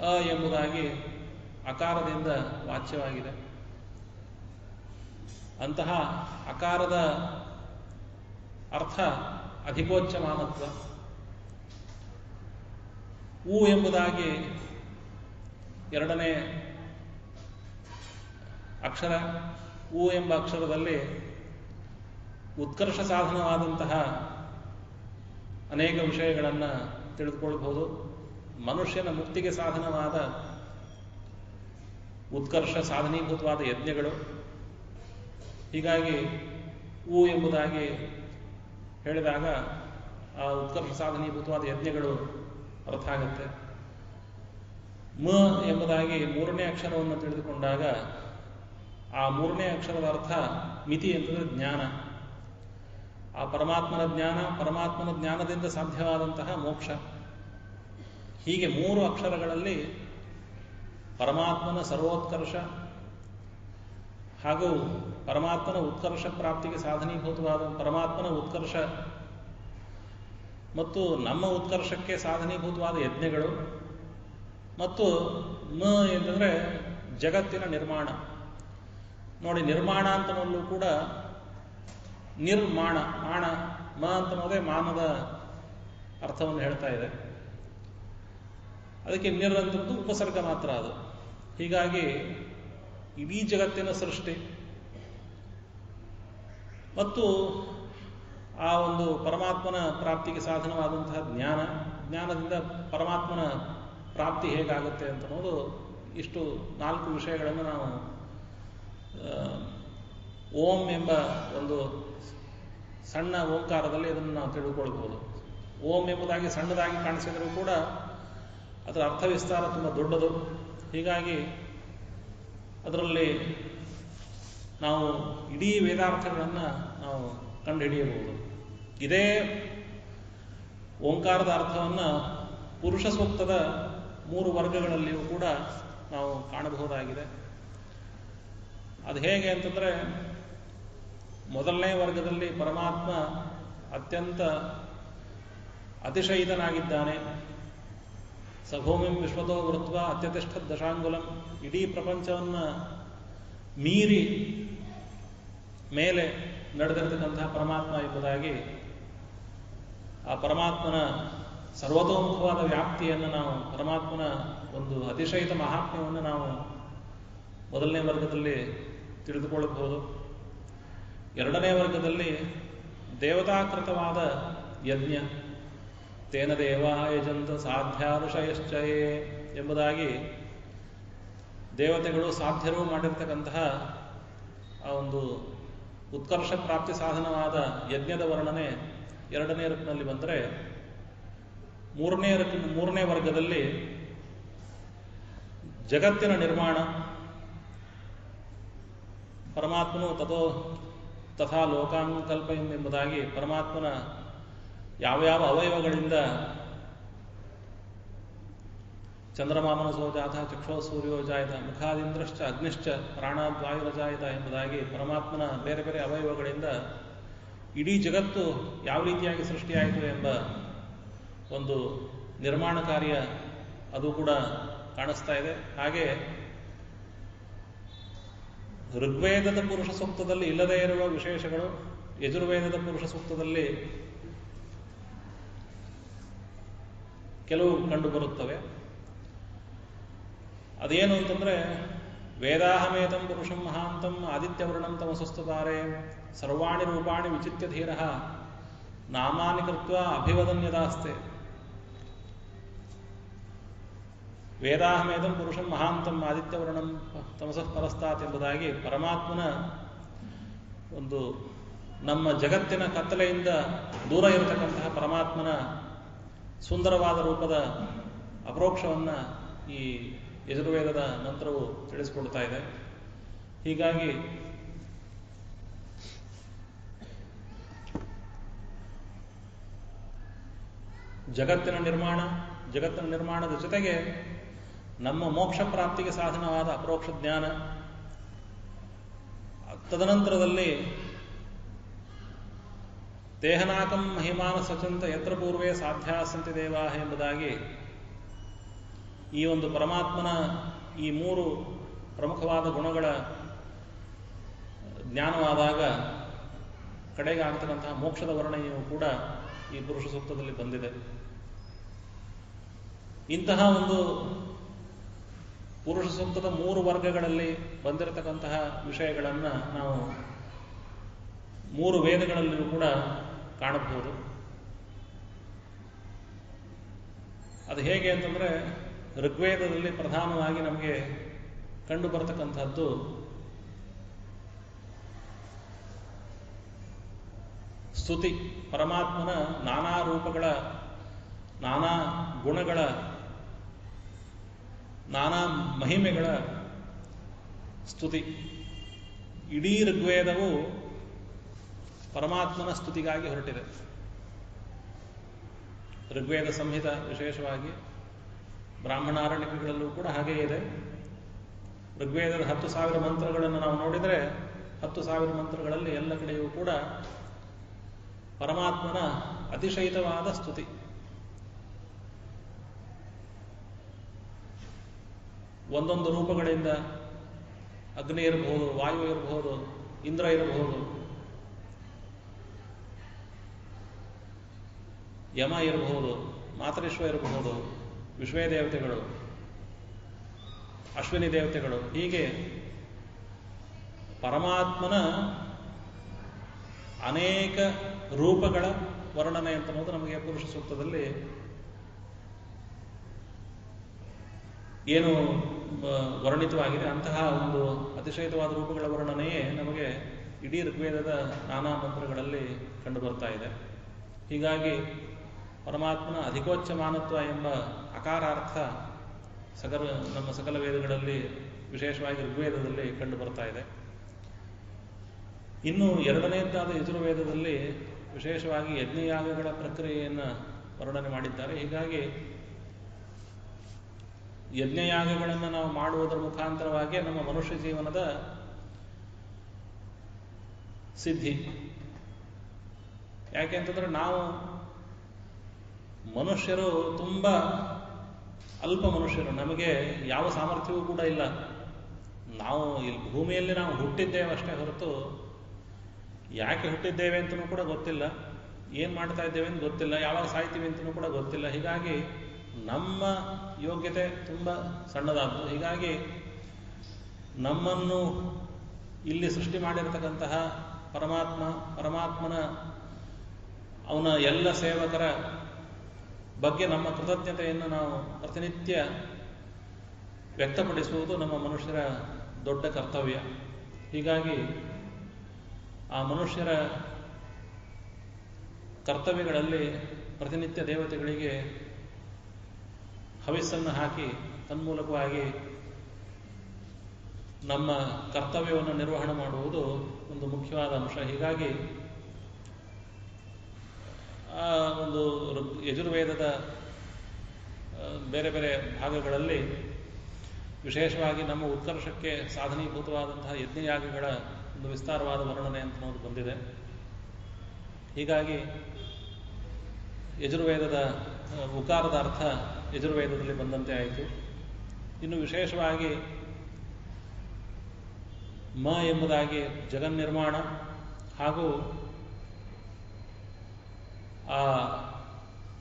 ಅ ಎಂಬುದಾಗಿ ಅಕಾರದಿಂದ ವಾಚ್ಯವಾಗಿದೆ. ಅಂತಹ ಅಕಾರದ ಅರ್ಥ ಅಧಿಕೋಚ್ಚಮಾನತ್ವ. ಉ ಎಂಬುದಾಗಿ 2ನೇ ಅಕ್ಷರ. ಉ ಎಂಬ ಅಕ್ಷರದಲ್ಲಿ ಉತ್ಕರ್ಷ ಸಾಧನವಾದಂತಹ ಅನೇಕ ವಿಷಯಗಳನ್ನು ತಿಳಿದುಕೊಳ್ಳಬಹುದು. ಮನುಷ್ಯನ ಮುಕ್ತಿಗೆ ಸಾಧನವಾದ ಉತ್ಕರ್ಷ ಸಾಧನೀಭೂತವಾದ ಯಜ್ಞಗಳು. ಹೀಗಾಗಿ ಉ ಎಂಬುದಾಗಿ ಹೇಳಿದಾಗ ಆ ಉತ್ಕರ್ಷ ಸಾಧನೀಭೂತವಾದ ಯಜ್ಞಗಳು ಅರ್ಥ ಆಗುತ್ತೆ. ಮ ಎಂಬುದಾಗಿ 3ನೇ ಅಕ್ಷರವನ್ನು ತಿಳಿದುಕೊಂಡಾಗ ಆ 3ನೇ ಅಕ್ಷರದ ಅರ್ಥ ಮಿತಿ ಅಂತಂದರೆ ಜ್ಞಾನ. ಆ ಪರಮಾತ್ಮನ ಜ್ಞಾನ, ಪರಮಾತ್ಮನ ಜ್ಞಾನದಿಂದ ಸಾಧ್ಯವಾದಂತಹ ಮೋಕ್ಷ. ಹೀಗೆ 3 ಅಕ್ಷರಗಳಲ್ಲಿ ಪರಮಾತ್ಮನ ಸರ್ವೋತ್ಕರ್ಷ ಹಾಗೂ ಪರಮಾತ್ಮನ ಉತ್ಕರ್ಷ ಪ್ರಾಪ್ತಿಗೆ ಸಾಧನೀಭೂತವಾದ ಪರಮಾತ್ಮನ ಉತ್ಕರ್ಷ ಮತ್ತು ನಮ್ಮ ಉತ್ಕರ್ಷಕ್ಕೆ ಸಾಧನೀಭೂತವಾದ ಯಜ್ಞಗಳು, ಮತ್ತು ಮ ಎಂದರೆ ಜಗತ್ತಿನ ನಿರ್ಮಾಣ. ನೋಡಿ, ನಿರ್ಮಾಣ ಅಂತನಲ್ಲೂ ಕೂಡ ನಿರ್ಮಾಣ, ಮಾಣ, ಮ ಅಂತನೋದೇ ಮಾನದ ಅರ್ಥವನ್ನು ಹೇಳ್ತಾ ಇದೆ. ಅದಕ್ಕೆ ಅಂತದ್ದು ಉಪಸರ್ಗ ಮಾತ್ರ ಅದು. ಹೀಗಾಗಿ ಇಡೀ ಜಗತ್ತಿನ ಸೃಷ್ಟಿ ಮತ್ತು ಆ ಒಂದು ಪರಮಾತ್ಮನ ಪ್ರಾಪ್ತಿಗೆ ಸಾಧನವಾದಂತಹ ಜ್ಞಾನ, ಜ್ಞಾನದಿಂದ ಪರಮಾತ್ಮನ ಪ್ರಾಪ್ತಿ ಹೇಗಾಗುತ್ತೆ ಅಂತ ಅನ್ನೋದು, ಇಷ್ಟು 4 ವಿಷಯಗಳನ್ನು ನಾವು ಓಂ ಎಂಬ ಒಂದು ಸಣ್ಣ ಓಂಕಾರದಲ್ಲಿ ಅದನ್ನು ನಾವು ತಿಳಿದುಕೊಳ್ಬಹುದು. ಓಂ ಎಂಬುದಾಗಿ ಸಣ್ಣದಾಗಿ ಕಾಣಿಸಿದರೂ ಕೂಡ ಅದರ ಅರ್ಥ ವಿಸ್ತಾರ ತುಂಬ ದೊಡ್ಡದು. ಹೀಗಾಗಿ ಅದರಲ್ಲಿ ನಾವು ಇಡೀ ವೇದಾರ್ಥಗಳನ್ನು ನಾವು ಕಂಡುಹಿಡಿಯಬಹುದು. ಇದೇ ಓಂಕಾರದ ಅರ್ಥವನ್ನು ಪುರುಷ ಸೂಕ್ತದ 3 ವರ್ಗಗಳಲ್ಲಿಯೂ ಕೂಡ ನಾವು ಕಾಣಬಹುದಾಗಿದೆ. ಅದು ಹೇಗೆ ಅಂತಂದರೆ, ಮೊದಲನೇ ವರ್ಗದಲ್ಲಿ ಪರಮಾತ್ಮ ಅತ್ಯಂತ ಅತಿಶಯಿತನಾಗಿದ್ದಾನೆ. ಸಭೂಮಿಂ ವಿಶ್ವತೋ ವೃತ್ವ ಅತ್ಯತಿಷ್ಠ ದಶಾಂಗುಲಂ. ಇಡೀ ಪ್ರಪಂಚವನ್ನು ಮೀರಿ ಮೇಲೆ ನಡೆದಿರತಕ್ಕಂತಹ ಪರಮಾತ್ಮ ಎಂಬುದಾಗಿ ಆ ಪರಮಾತ್ಮನ ಸರ್ವತೋಮುಖವಾದ ವ್ಯಾಪ್ತಿಯನ್ನು ನಾವು, ಪರಮಾತ್ಮನ ಒಂದು ಅತಿಶಯಿತ ಮಹಾತ್ಮ್ಯವನ್ನು ನಾವು ಮೊದಲನೇ ವರ್ಗದಲ್ಲಿ ತಿಳಿದುಕೊಳ್ಳಬಹುದು. ಎರಡನೇ ವರ್ಗದಲ್ಲಿ ದೇವತಾಕೃತವಾದ ಯಜ್ಞ, ತೇನ ದೇವಾ ಯಜಂತ ಸಾಧ್ಯಾರುಷಯಶ್ಚಯೇ ಎಂಬುದಾಗಿ ದೇವತೆಗಳು ಸಾಧ್ಯರು ಮಾಡಿರ್ತಕ್ಕಂತಹ ಆ ಒಂದು ಉತ್ಕರ್ಷ ಪ್ರಾಪ್ತಿ ಸಾಧನವಾದ ಯಜ್ಞದ ವರ್ಣನೆ ಎರಡನೇ ಋಕ್ನಲ್ಲಿ ಬಂದರೆ, ಮೂರನೇ ವರ್ಗದಲ್ಲಿ ಜಗತ್ತಿನ ನಿರ್ಮಾಣ, ಪರಮಾತ್ಮನು ತಥಾ ಲೋಕಾನ್ ಕಲ್ಪಯನ್ ಎಂಬುದಾಗಿ ಪರಮಾತ್ಮನ ಯಾವ್ಯಾವ ಅವಯವಗಳಿಂದ ಚಂದ್ರಮಾಮನಸೋ ಜಾತ ಚಕ್ಷೋ ಸೂರ್ಯೋ ಜಾಯತ ಮುಖಾದಿಂದ್ರಶ್ಚ ಅಗ್ನಿಶ್ಚ ಪ್ರಾಣಾದ್ವಾಯುರಜಾಯತ ಎಂಬುದಾಗಿ ಪರಮಾತ್ಮನ ಬೇರೆ ಬೇರೆ ಅವಯವಗಳಿಂದ ಇಡೀ ಜಗತ್ತು ಯಾವ ರೀತಿಯಾಗಿ ಸೃಷ್ಟಿಯಾಯಿತು ಎಂಬ ಒಂದು ನಿರ್ಮಾಣ ಕಾರ್ಯ ಅದು ಕೂಡ ಕಾಣಿಸ್ತಾ ಇದೆ. ಹಾಗೆ ಋಗ್ವೇದದ ಪುರುಷ ಸೂಕ್ತದಲ್ಲಿ ಇಲ್ಲದೇ ಇರುವ ವಿಶೇಷಗಳು ಯಜುರ್ವೇದದ ಪುರುಷ ಸೂಕ್ತದಲ್ಲಿ ಕೆಲವು ಕಂಡುಬರುತ್ತವೆ. ಅದೇನು ಅಂತಂದ್ರೆ, ವೇದಾಹಮೇತಂ ಪುರುಷಂ ಮಹಾಂತಂ ಆದಿತ್ಯವರ್ಣಂ ತಮಸಸ್ತುತಾರೆ ಸರ್ವಾಣಿ ರೂಪಾಣಿ ವಿಚಿತ್ಯ ಧೀರ ನಾಮಾನಿ ಕೃತ್ವ ಅಭಿವದನ್ಯದಾಸ್ತೆ. ವೇದಾಹಮೇತಂ ಪುರುಷಂ ಮಹಾಂತಂ ಆದಿತ್ಯವರ್ಣಂ ತಮಸಃ ಪರಸ್ತಾತ್ ಎಂಬುದಾಗಿ ಪರಮಾತ್ಮನ ಒಂದು ನಮ್ಮ ಜಗತ್ತಿನ ಕತ್ತಲೆಯಿಂದ ದೂರ ಇರತಕ್ಕಂತಹ ಪರಮಾತ್ಮನ ಸುಂದರವಾದ ರೂಪದ ಅಪರೋಕ್ಷವನ್ನು ಈ ಯಜುರ್ವೇದದ ಮಂತ್ರವು ತಿಳಿಸಿಕೊಡ್ತಾ ಇದೆ. ಹೀಗಾಗಿ ಜಗತ್ತಿನ ನಿರ್ಮಾಣದ ಜೊತೆಗೆ ನಮ್ಮ ಮೋಕ್ಷ ಪ್ರಾಪ್ತಿಗೆ ಸಾಧನವಾದ ಅಪರೋಕ್ಷ ಜ್ಞಾನ, ತದನಂತರದಲ್ಲಿ ದೇಹನಾಕಂ ಮಹಿಮಾನ ಸಚಂತ ಯತ್ರ ಪೂರ್ವೇ ಸಾಧ್ಯಾಸಂತಿ ದೇವಾ ಎಂಬುದಾಗಿ ಈ ಒಂದು ಪರಮಾತ್ಮನ ಈ ಮೂರು ಪ್ರಮುಖವಾದ ಗುಣಗಳ ಜ್ಞಾನವಾದಾಗ ಕಡೆಗೆ ಆಗ್ತಕ್ಕಂತಹ ಮೋಕ್ಷದ ವರ್ಣನೆಯೂ ಕೂಡ ಈ ಪುರುಷ ಸೂಕ್ತದಲ್ಲಿ ಬಂದಿದೆ. ಇಂತಹ ಒಂದು ಪುರುಷ ಸೂಕ್ತದ ಮೂರು ವರ್ಗಗಳಲ್ಲಿ ಬಂದಿರತಕ್ಕಂತಹ ವಿಷಯಗಳನ್ನು ನಾವು ಮೂರು ವೇದಗಳಲ್ಲಿಯೂ ಕೂಡ ಕಾಣಬಹುದು. ಅದು ಹೇಗೆ ಅಂತಂದ್ರೆ, ಋಗ್ವೇದದಲ್ಲಿ ಪ್ರಧಾನವಾಗಿ ನಮಗೆ ಕಂಡು ಬರತಕ್ಕಂಥದ್ದು ಸ್ತುತಿ, ಪರಮಾತ್ಮನ ನಾನಾ ರೂಪಗಳ, ನಾನಾ ಗುಣಗಳ, ನಾನಾ ಮಹಿಮೆಗಳ ಸ್ತುತಿ. ಇಡೀ ಋಗ್ವೇದವು ಪರಮಾತ್ಮನ ಸ್ತುತಿಗಾಗಿ ಹೊರಟಿದೆ. ಋಗ್ವೇದ ಸಂಹಿತ ವಿಶೇಷವಾಗಿ ಬ್ರಾಹ್ಮಣಾರಣ್ಯಗಳಲ್ಲೂ ಕೂಡ ಹಾಗೇ ಇದೆ. ಋಗ್ವೇದದ 10,000 ಮಂತ್ರಗಳನ್ನು ನಾವು ನೋಡಿದರೆ 10,000 ಮಂತ್ರಗಳಲ್ಲಿ ಎಲ್ಲ ಕಡೆಯೂ ಕೂಡ ಪರಮಾತ್ಮನ ಅತಿಶಯಿತವಾದ ಸ್ತುತಿ. ಒಂದೊಂದು ರೂಪಗಳಿಂದ, ಅಗ್ನಿ ಇರಬಹುದು, ವಾಯು ಇರಬಹುದು, ಇಂದ್ರ ಇರಬಹುದು, ಯಮ ಇರಬಹುದು, ಮಾತರಿಶ್ವ ಇರಬಹುದು, ವಿಶ್ವೇ ದೇವತೆಗಳು, ಅಶ್ವಿನಿ ದೇವತೆಗಳು, ಹೀಗೆ ಪರಮಾತ್ಮನ ಅನೇಕ ರೂಪಗಳ ವರ್ಣನೆ ಅಂತನ್ನೋದು ನಮಗೆ ಪುರುಷ ಸೂಕ್ತದಲ್ಲಿ ಏನು ವರ್ಣಿತವಾಗಿದೆ. ಅಂತಹ ಒಂದು ಅತಿಶಯಿತವಾದ ರೂಪಗಳ ವರ್ಣನೆಯೇ ನಮಗೆ ಇಡೀ ಋಗ್ವೇದದ ನಾನಾ ಮಂತ್ರಗಳಲ್ಲಿ ಕಂಡುಬರ್ತಾ ಇದೆ. ಹೀಗಾಗಿ ಪರಮಾತ್ಮನ ಅಧಿಕೋಚ್ಚಮಾನತ್ವ ಎಂಬ ಅಕಾರಾರ್ಥ ನಮ್ಮ ಸಕಲ ವೇದಗಳಲ್ಲಿ, ವಿಶೇಷವಾಗಿ ಋಗ್ವೇದದಲ್ಲಿ ಕಂಡು ಬರ್ತಾ ಇದೆ. ಇನ್ನು ಎರಡನೆಯದಾದ ಯಜುರ್ವೇದದಲ್ಲಿ ವಿಶೇಷವಾಗಿ ಯಜ್ಞಯಾಗಗಳ ಪ್ರಕ್ರಿಯೆಯನ್ನು ವರ್ಣನೆ ಮಾಡಿದ್ದಾರೆ. ಹೀಗಾಗಿ ಯಜ್ಞಯಾಗಗಳನ್ನು ನಾವು ಮಾಡುವುದರ ಮುಖಾಂತರವಾಗಿ ನಮ್ಮ ಮನುಷ್ಯ ಜೀವನದ ಸಿದ್ಧಿ. ಯಾಕೆ ಅಂತಂದ್ರೆ ನಾವು ಮನುಷ್ಯರು ತುಂಬ ಅಲ್ಪ ಮನುಷ್ಯರು, ನಮಗೆ ಯಾವ ಸಾಮರ್ಥ್ಯವೂ ಕೂಡ ಇಲ್ಲ. ನಾವು ಇಲ್ಲಿ ಭೂಮಿಯಲ್ಲಿ ನಾವು ಹುಟ್ಟಿದ್ದೇವೆ ಅಷ್ಟೇ ಹೊರತು ಯಾಕೆ ಹುಟ್ಟಿದ್ದೇವೆ ಅಂತಲೂ ಕೂಡ ಗೊತ್ತಿಲ್ಲ, ಏನು ಮಾಡ್ತಾ ಇದ್ದೇವೆ ಅಂತ ಗೊತ್ತಿಲ್ಲ, ಯಾವಾಗ ಸಾಯ್ತೀವಿ ಅಂತಲೂ ಕೂಡ ಗೊತ್ತಿಲ್ಲ. ಹೀಗಾಗಿ ನಮ್ಮ ಯೋಗ್ಯತೆ ತುಂಬ ಸಣ್ಣದಾದ್ದು. ಹೀಗಾಗಿ ನಮ್ಮನ್ನು ಇಲ್ಲಿ ಸೃಷ್ಟಿ ಮಾಡಿರತಕ್ಕಂತಹ ಪರಮಾತ್ಮನ ಅವನ ಎಲ್ಲ ಸೇವಕರ ಬಗ್ಗೆ ನಮ್ಮ ಕೃತಜ್ಞತೆಯನ್ನು ನಾವು ಪ್ರತಿನಿತ್ಯ ವ್ಯಕ್ತಪಡಿಸುವುದು ನಮ್ಮ ಮನುಷ್ಯರ ದೊಡ್ಡ ಕರ್ತವ್ಯ. ಹೀಗಾಗಿ ಆ ಮನುಷ್ಯರ ಕರ್ತವ್ಯಗಳಲ್ಲಿ ಪ್ರತಿನಿತ್ಯ ದೇವತೆಗಳಿಗೆ ಹವಿಸ್ಸನ್ನು ಹಾಕಿ ತನ್ಮೂಲಕವಾಗಿ ನಮ್ಮ ಕರ್ತವ್ಯವನ್ನು ನಿರ್ವಹಣೆ ಮಾಡುವುದು ಒಂದು ಮುಖ್ಯವಾದ ಅಂಶ. ಹೀಗಾಗಿ ಒಂದು ಯಜುರ್ವೇದದ ಬೇರೆ ಬೇರೆ ಭಾಗಗಳಲ್ಲಿ ವಿಶೇಷವಾಗಿ ನಮ್ಮ ಉತ್ಕರ್ಷಕ್ಕೆ ಸಾಧನೀಭೂತವಾದಂತಹ ಯಜ್ಞಯಾಗಗಳ ಒಂದು ವಿಸ್ತಾರವಾದ ವರ್ಣನೆ ಅಂತ ಅನ್ನೋದು ಬಂದಿದೆ. ಹೀಗಾಗಿ ಯಜುರ್ವೇದದ ಉಕಾರದ ಅರ್ಥ ಯಜುರ್ವೇದದಲ್ಲಿ ಬಂದಂತೆ ಆಯಿತು. ಇನ್ನು ವಿಶೇಷವಾಗಿ ಮ ಎಂಬುದಾಗಿ ಜಗನ್ನಿರ್ಮಾಣ ಹಾಗೂ ಆ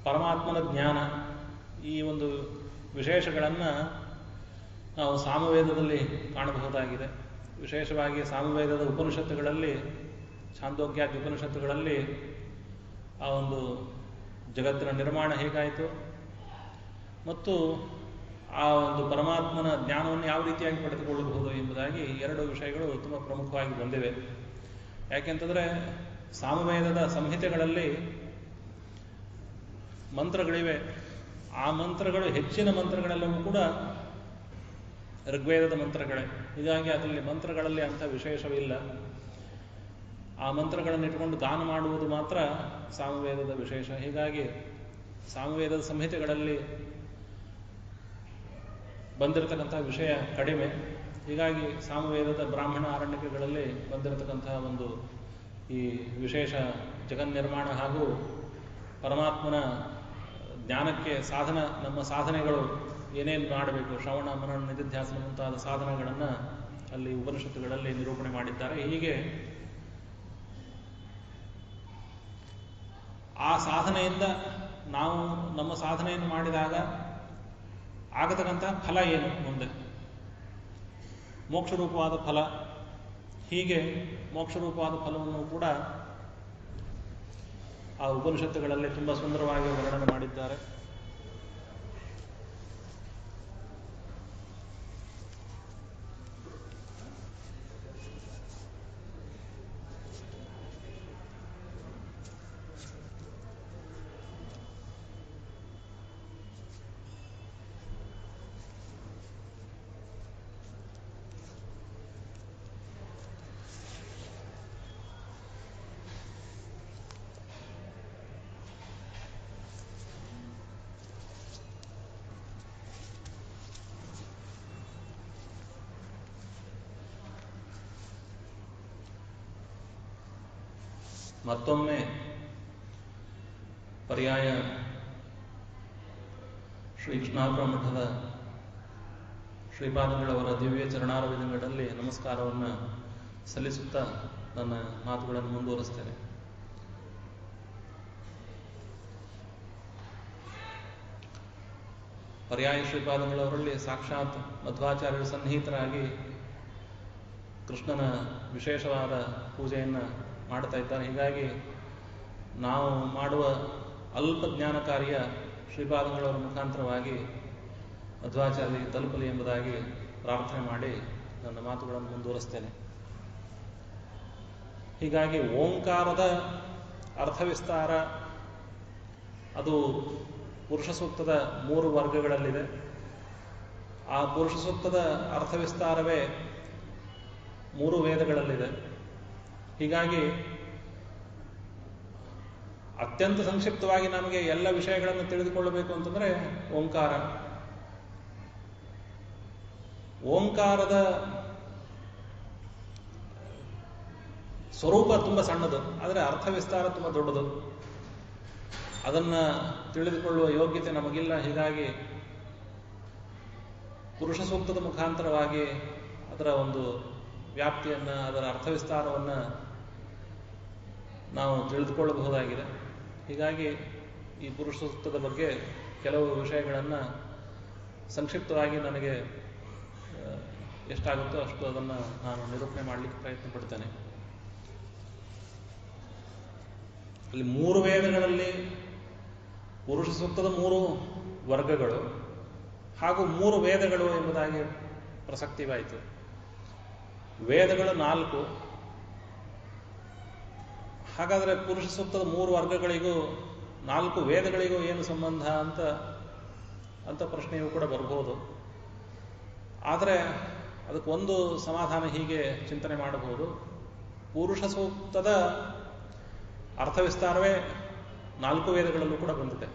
ಪರಮಾತ್ಮನ ಜ್ಞಾನ, ಈ ಒಂದು ವಿಶೇಷಗಳನ್ನು ನಾವು ಸಾಮವೇದದಲ್ಲಿ ಕಾಣಬಹುದಾಗಿದೆ. ವಿಶೇಷವಾಗಿ ಸಾಮವೇದದ ಉಪನಿಷತ್ತುಗಳಲ್ಲಿ, ಛಾಂದೋಗ್ಯಾದಿ ಉಪನಿಷತ್ತುಗಳಲ್ಲಿ ಆ ಒಂದು ಜಗತ್ತಿನ ನಿರ್ಮಾಣ ಹೇಗಾಯಿತು ಮತ್ತು ಆ ಒಂದು ಪರಮಾತ್ಮನ ಜ್ಞಾನವನ್ನು ಯಾವ ರೀತಿಯಾಗಿ ಪಡೆದುಕೊಳ್ಳಬಹುದು ಎಂಬುದಾಗಿ ಎರಡು ವಿಷಯಗಳು ತುಂಬ ಪ್ರಮುಖವಾಗಿ ಬಂದಿವೆ. ಯಾಕೆಂತಂದರೆ ಸಾಮವೇದದ ಸಂಹಿತೆಗಳಲ್ಲಿ ಮಂತ್ರಗಳಿವೆ. ಆ ಮಂತ್ರಗಳು, ಹೆಚ್ಚಿನ ಮಂತ್ರಗಳೆಲ್ಲವೂ ಕೂಡ ಋಗ್ವೇದದ ಮಂತ್ರಗಳೇ. ಹೀಗಾಗಿ ಅದರಲ್ಲಿ ಮಂತ್ರಗಳಲ್ಲಿ ಅಂಥ ವಿಶೇಷವಿಲ್ಲ. ಆ ಮಂತ್ರಗಳನ್ನು ಇಟ್ಕೊಂಡು ಗಾನ ಮಾಡುವುದು ಮಾತ್ರ ಸಾಮವೇದದ ವಿಶೇಷ. ಹೀಗಾಗಿ ಸಾಮವೇದದ ಸಂಹಿತೆಗಳಲ್ಲಿ ಬಂದಿರತಕ್ಕಂಥ ವಿಷಯ ಕಡಿಮೆ. ಹೀಗಾಗಿ ಸಾಮವೇದದ ಬ್ರಾಹ್ಮಣ ಆರಣ್ಯಕಗಳಲ್ಲಿ ಬಂದಿರತಕ್ಕಂತಹ ಒಂದು ಈ ವಿಶೇಷ ಜಗನ್ನಿರ್ಮಾಣ ಹಾಗೂ ಪರಮಾತ್ಮನ ಜ್ಞಾನಕ್ಕೆ ಸಾಧನ, ನಮ್ಮ ಸಾಧನೆಗಳು ಏನೇನು ಮಾಡಬೇಕು, ಶ್ರವಣ ಮನನ ನಿಧಿಧ್ಯಾಸನ ಮುಂತಾದ ಸಾಧನೆಗಳನ್ನು ಅಲ್ಲಿ ಉಪನಿಷತ್ತುಗಳಲ್ಲಿ ನಿರೂಪಣೆ ಮಾಡಿದ್ದಾರೆ. ಹೀಗೆ ಆ ಸಾಧನೆಯಿಂದ ನಾವು ನಮ್ಮ ಸಾಧನೆಯನ್ನು ಮಾಡಿದಾಗ ಆಗತಕ್ಕಂಥ ಫಲ ಏನು, ಮುಂದೆ ಮೋಕ್ಷರೂಪವಾದ ಫಲ. ಹೀಗೆ ಮೋಕ್ಷರೂಪವಾದ ಫಲವನ್ನು ಕೂಡ ಆ ಉಪನಿಷತ್ತುಗಳಲ್ಲಿ ತುಂಬ ಸುಂದರವಾಗಿ ವರ್ಣನೆ ಮಾಡಿದ್ದಾರೆ. ಮತ್ತೊಮ್ಮೆ ಪರ್ಯಾಯ ಶ್ರೀ ಕೃಷ್ಣಾಪುರ ಮಠದ ಶ್ರೀಪಾದಂಗಳವರ ದಿವ್ಯ ಚರಣಾರವಿಂದಗಳಲ್ಲಿ ನಮಸ್ಕಾರವನ್ನು ಸಲ್ಲಿಸುತ್ತಾ ನನ್ನ ಮಾತುಗಳನ್ನು ಮುಂದುವರಿಸ್ತೇನೆ. ಪರ್ಯಾಯ ಶ್ರೀಪಾದಂಗಳವರಲ್ಲಿ ಸಾಕ್ಷಾತ್ ಮಧ್ವಾಚಾರ್ಯರು ಸನ್ನಿಹಿತರಾಗಿ ಕೃಷ್ಣನ ವಿಶೇಷವಾದ ಪೂಜೆಯನ್ನು ಮಾಡ್ತಾ ಇದ್ದಾರೆ. ಹೀಗಾಗಿ ನಾವು ಮಾಡುವ ಅಲ್ಪ ಜ್ಞಾನ ಕಾರ್ಯ ಶ್ರೀಪಾದಂಗಳವರ ಮುಖಾಂತರವಾಗಿ ಮಧ್ವಾಚಾರ್ಯರಿಗೆ ತಲುಪಲಿ ಎಂಬುದಾಗಿ ಪ್ರಾರ್ಥನೆ ಮಾಡಿ ನನ್ನ ಮಾತುಗಳನ್ನು ಮುಂದುವರಿಸ್ತೇನೆ. ಹೀಗಾಗಿ ಓಂಕಾರದ ಅರ್ಥವಿಸ್ತಾರ ಅದು ಪುರುಷ ಸೂಕ್ತದ 3 ವರ್ಗಗಳಲ್ಲಿದೆ. ಆ ಪುರುಷ ಸೂಕ್ತದ ಅರ್ಥವಿಸ್ತಾರವೇ 3 ವೇದಗಳಲ್ಲಿದೆ. ಹೀಗಾಗಿ ಅತ್ಯಂತ ಸಂಕ್ಷಿಪ್ತವಾಗಿ ನಮಗೆ ಎಲ್ಲ ವಿಷಯಗಳನ್ನು ತಿಳಿದುಕೊಳ್ಳಬೇಕು ಅಂತಂದ್ರೆ ಓಂಕಾರ. ಓಂಕಾರದ ಸ್ವರೂಪ ತುಂಬ ಸಣ್ಣದು, ಆದರೆ ಅರ್ಥವಿಸ್ತಾರ ತುಂಬ ದೊಡ್ಡದು. ಅದನ್ನ ತಿಳಿದುಕೊಳ್ಳುವ ಯೋಗ್ಯತೆ ನಮಗಿಲ್ಲ. ಹೀಗಾಗಿ ಪುರುಷ ಸೂಕ್ತದ ಮುಖಾಂತರವಾಗಿ ಅದರ ಒಂದು ವ್ಯಾಪ್ತಿಯನ್ನು, ಅದರ ಅರ್ಥವಿಸ್ತಾರವನ್ನು ನಾವು ತಿಳಿದುಕೊಳ್ಳಬಹುದಾಗಿದೆ. ಹೀಗಾಗಿ ಈ ಪುರುಷ ಸೂಕ್ತದ ಬಗ್ಗೆ ಕೆಲವು ವಿಷಯಗಳನ್ನು ಸಂಕ್ಷಿಪ್ತವಾಗಿ ನನಗೆ ಎಷ್ಟಾಗುತ್ತೋ ಅಷ್ಟು ಅದನ್ನು ನಾನು ನಿರೂಪಣೆ ಮಾಡಲಿಕ್ಕೆ ಪ್ರಯತ್ನ ಪಡ್ತೇನೆ. ಅಲ್ಲಿ 3 ವೇದಗಳಲ್ಲಿ ಪುರುಷ ಸೂಕ್ತದ 3 ವರ್ಗಗಳು ಹಾಗೂ 3 ವೇದಗಳು ಎಂಬುದಾಗಿ ಪ್ರಸಕ್ತಿವಾಯಿತು. ವೇದಗಳು 4. ಹಾಗಾದರೆ ಪುರುಷ ಸೂಕ್ತದ 3 ವರ್ಗಗಳಿಗೂ 4 ವೇದಗಳಿಗೂ ಏನು ಸಂಬಂಧ ಅಂತ ಪ್ರಶ್ನೆಯೂ ಕೂಡ ಬರಬಹುದು. ಆದರೆ ಅದಕ್ಕೊಂದು ಸಮಾಧಾನ ಹೀಗೆ ಚಿಂತನೆ ಮಾಡಬಹುದು. ಪುರುಷ ಸೂಕ್ತದ ಅರ್ಥವಿಸ್ತಾರವೇ 4 ವೇದಗಳಲ್ಲೂ ಕೂಡ ಬಂದಿದೆ.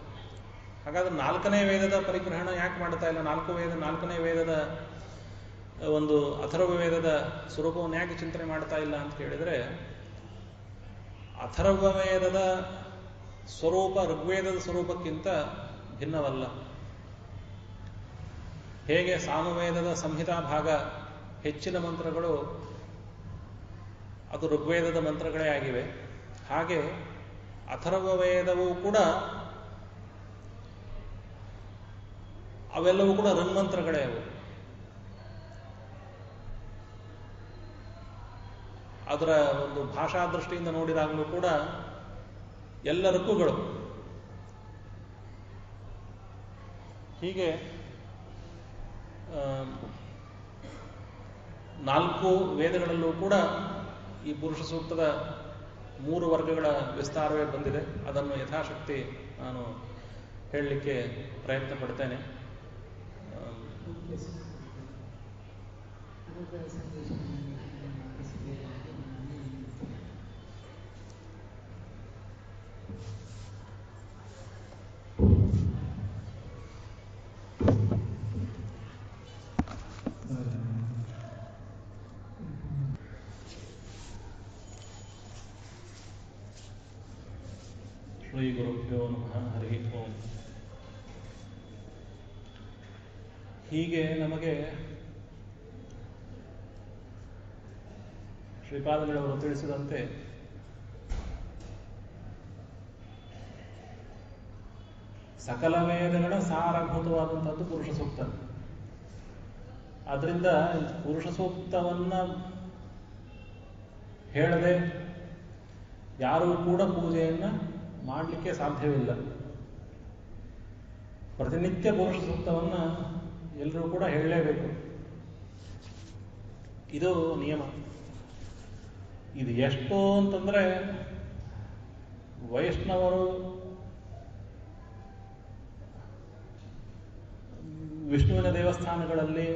ಹಾಗಾದ್ರೆ 4ನೇ ವೇದದ ಪರಿಗ್ರಹಣ ಯಾಕೆ ಮಾಡ್ತಾ ಇಲ್ಲ? 4ನೇ ವೇದದ ಒಂದು ಅಥರ್ವ ವೇದದ ಸ್ವರೂಪವನ್ನು ಯಾಕೆ ಚಿಂತನೆ ಮಾಡ್ತಾ ಇಲ್ಲ ಅಂತ ಕೇಳಿದರೆ, ಅಥರ್ವ ವೇದದ ಸ್ವರೂಪ ಋಗ್ವೇದದ ಸ್ವರೂಪಕ್ಕಿಂತ ಭಿನ್ನವಲ್ಲ. ಹೇಗೆ ಸಾಮವೇದದ ಸಂಹಿತಾ ಭಾಗ ಹೆಚ್ಚಿನ ಮಂತ್ರಗಳು ಅದು ಋಗ್ವೇದದ ಮಂತ್ರಗಳೇ ಆಗಿವೆ, ಹಾಗೆ ಅಥರ್ವ ವೇದವೂ ಕೂಡ ಅವೆಲ್ಲವೂ ಕೂಡ ಋನ್ಮಂತ್ರಗಳೇ ಅವು. ಅದರ ಒಂದು ಭಾಷಾ ದೃಷ್ಟಿಯಿಂದ ನೋಡಿದಾಗಲೂ ಕೂಡ ಎಲ್ಲ ಋಕ್ಕುಗಳು. ಹೀಗೆ 4 ವೇದಗಳಲ್ಲೂ ಕೂಡ ಈ ಪುರುಷ ಸೂಕ್ತದ 3 ವರ್ಗಗಳ ವಿಸ್ತಾರವೇ ಬಂದಿದೆ. ಅದನ್ನು ಯಥಾಶಕ್ತಿ ನಾನು ಹೇಳಲಿಕ್ಕೆ ಪ್ರಯತ್ನ ಪಡ್ತೇನೆ. ಶ್ರೀ ಗುರುಭ್ಯೋ ನಮಃ. ಹರಿ ಓಂ. ಹೀಗೆ ನಮಗೆ ಶ್ರೀಪಾದಗಳವರು ತಿಳಿಸಿದಂತೆ ಸಕಲ ವೇದಗಳ ಸಾರಭೂತವಾದಂಥದ್ದು ಪುರುಷ ಸೂಕ್ತ. ಆದ್ರಿಂದ ಪುರುಷ ಸೂಕ್ತವನ್ನ ಹೇಳದೆ ಯಾರೂ ಕೂಡ ಪೂಜೆಯನ್ನ ಮಾಡಲಿಕ್ಕೆ ಸಾಧ್ಯವಿಲ್ಲ. ಪ್ರತಿನಿತ್ಯ ಪುರುಷ ಸೂಕ್ತವನ್ನ ಎಲ್ಲರೂ ಕೂಡ ಹೇಳಲೇಬೇಕು. ಇದು ನಿಯಮ. ಇದು ಎಷ್ಟು ಅಂತಂದ್ರೆ, ವೈಷ್ಣವರು ವಿಷ್ಣುವಿನ ದೇವಸ್ಥಾನಗಳಲ್ಲಿ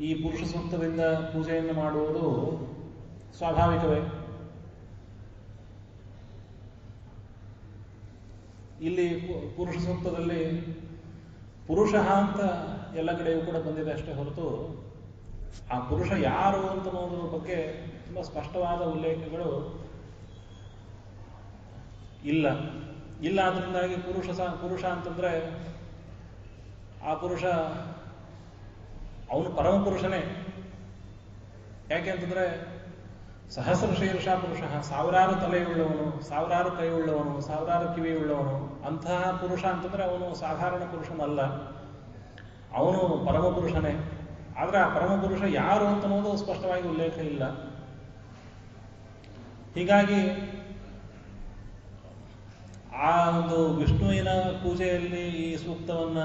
ಈ ಪುರುಷ ಸೂಕ್ತದಿಂದ ಪೂಜೆಯನ್ನು ಮಾಡುವುದು ಸ್ವಾಭಾವಿಕವೇ. ಇಲ್ಲಿ ಪುರುಷ ಸೂಕ್ತದಲ್ಲಿ ಪುರುಷ ಅಂತ ಎಲ್ಲ ಕಡೆಯೂ ಕೂಡ ಬಂದಿದೆ ಅಷ್ಟೇ ಹೊರತು ಆ ಪುರುಷ ಯಾರು ಅಂತ ಅನ್ನೋದ್ರ ಬಗ್ಗೆ ತುಂಬಾ ಸ್ಪಷ್ಟವಾದ ಉಲ್ಲೇಖಗಳು ಇಲ್ಲ. ಆದ್ರಿಂದಾಗಿ ಪುರುಷ ಅಂತಂದ್ರೆ ಆ ಪುರುಷ ಅವನು ಪರಮ ಪುರುಷನೇ. ಯಾಕೆ ಅಂತಂದ್ರೆ ಸಹಸ್ರ ಶೀರ್ಷ ಪುರುಷ, 1000 ತಲೆಯುಳ್ಳವನು, 1000 ಕೈಯುಳ್ಳವನು, 1000 ಕಿವಿಯುಳ್ಳವನು. ಅಂತಹ ಪುರುಷ ಅಂತಂದ್ರೆ ಅವನು ಸಾಧಾರಣ ಪುರುಷನಲ್ಲ, ಅವನು ಪರಮ ಪುರುಷನೇ. ಆದ್ರೆ ಆ ಪರಮ ಪುರುಷ ಯಾರು ಅಂತ ಅನ್ನೋದು ಸ್ಪಷ್ಟವಾಗಿ ಉಲ್ಲೇಖ ಇಲ್ಲ. ಹೀಗಾಗಿ ಆ ಒಂದು ವಿಷ್ಣುವಿನ ಪೂಜೆಯಲ್ಲಿ ಈ ಸೂಕ್ತವನ್ನ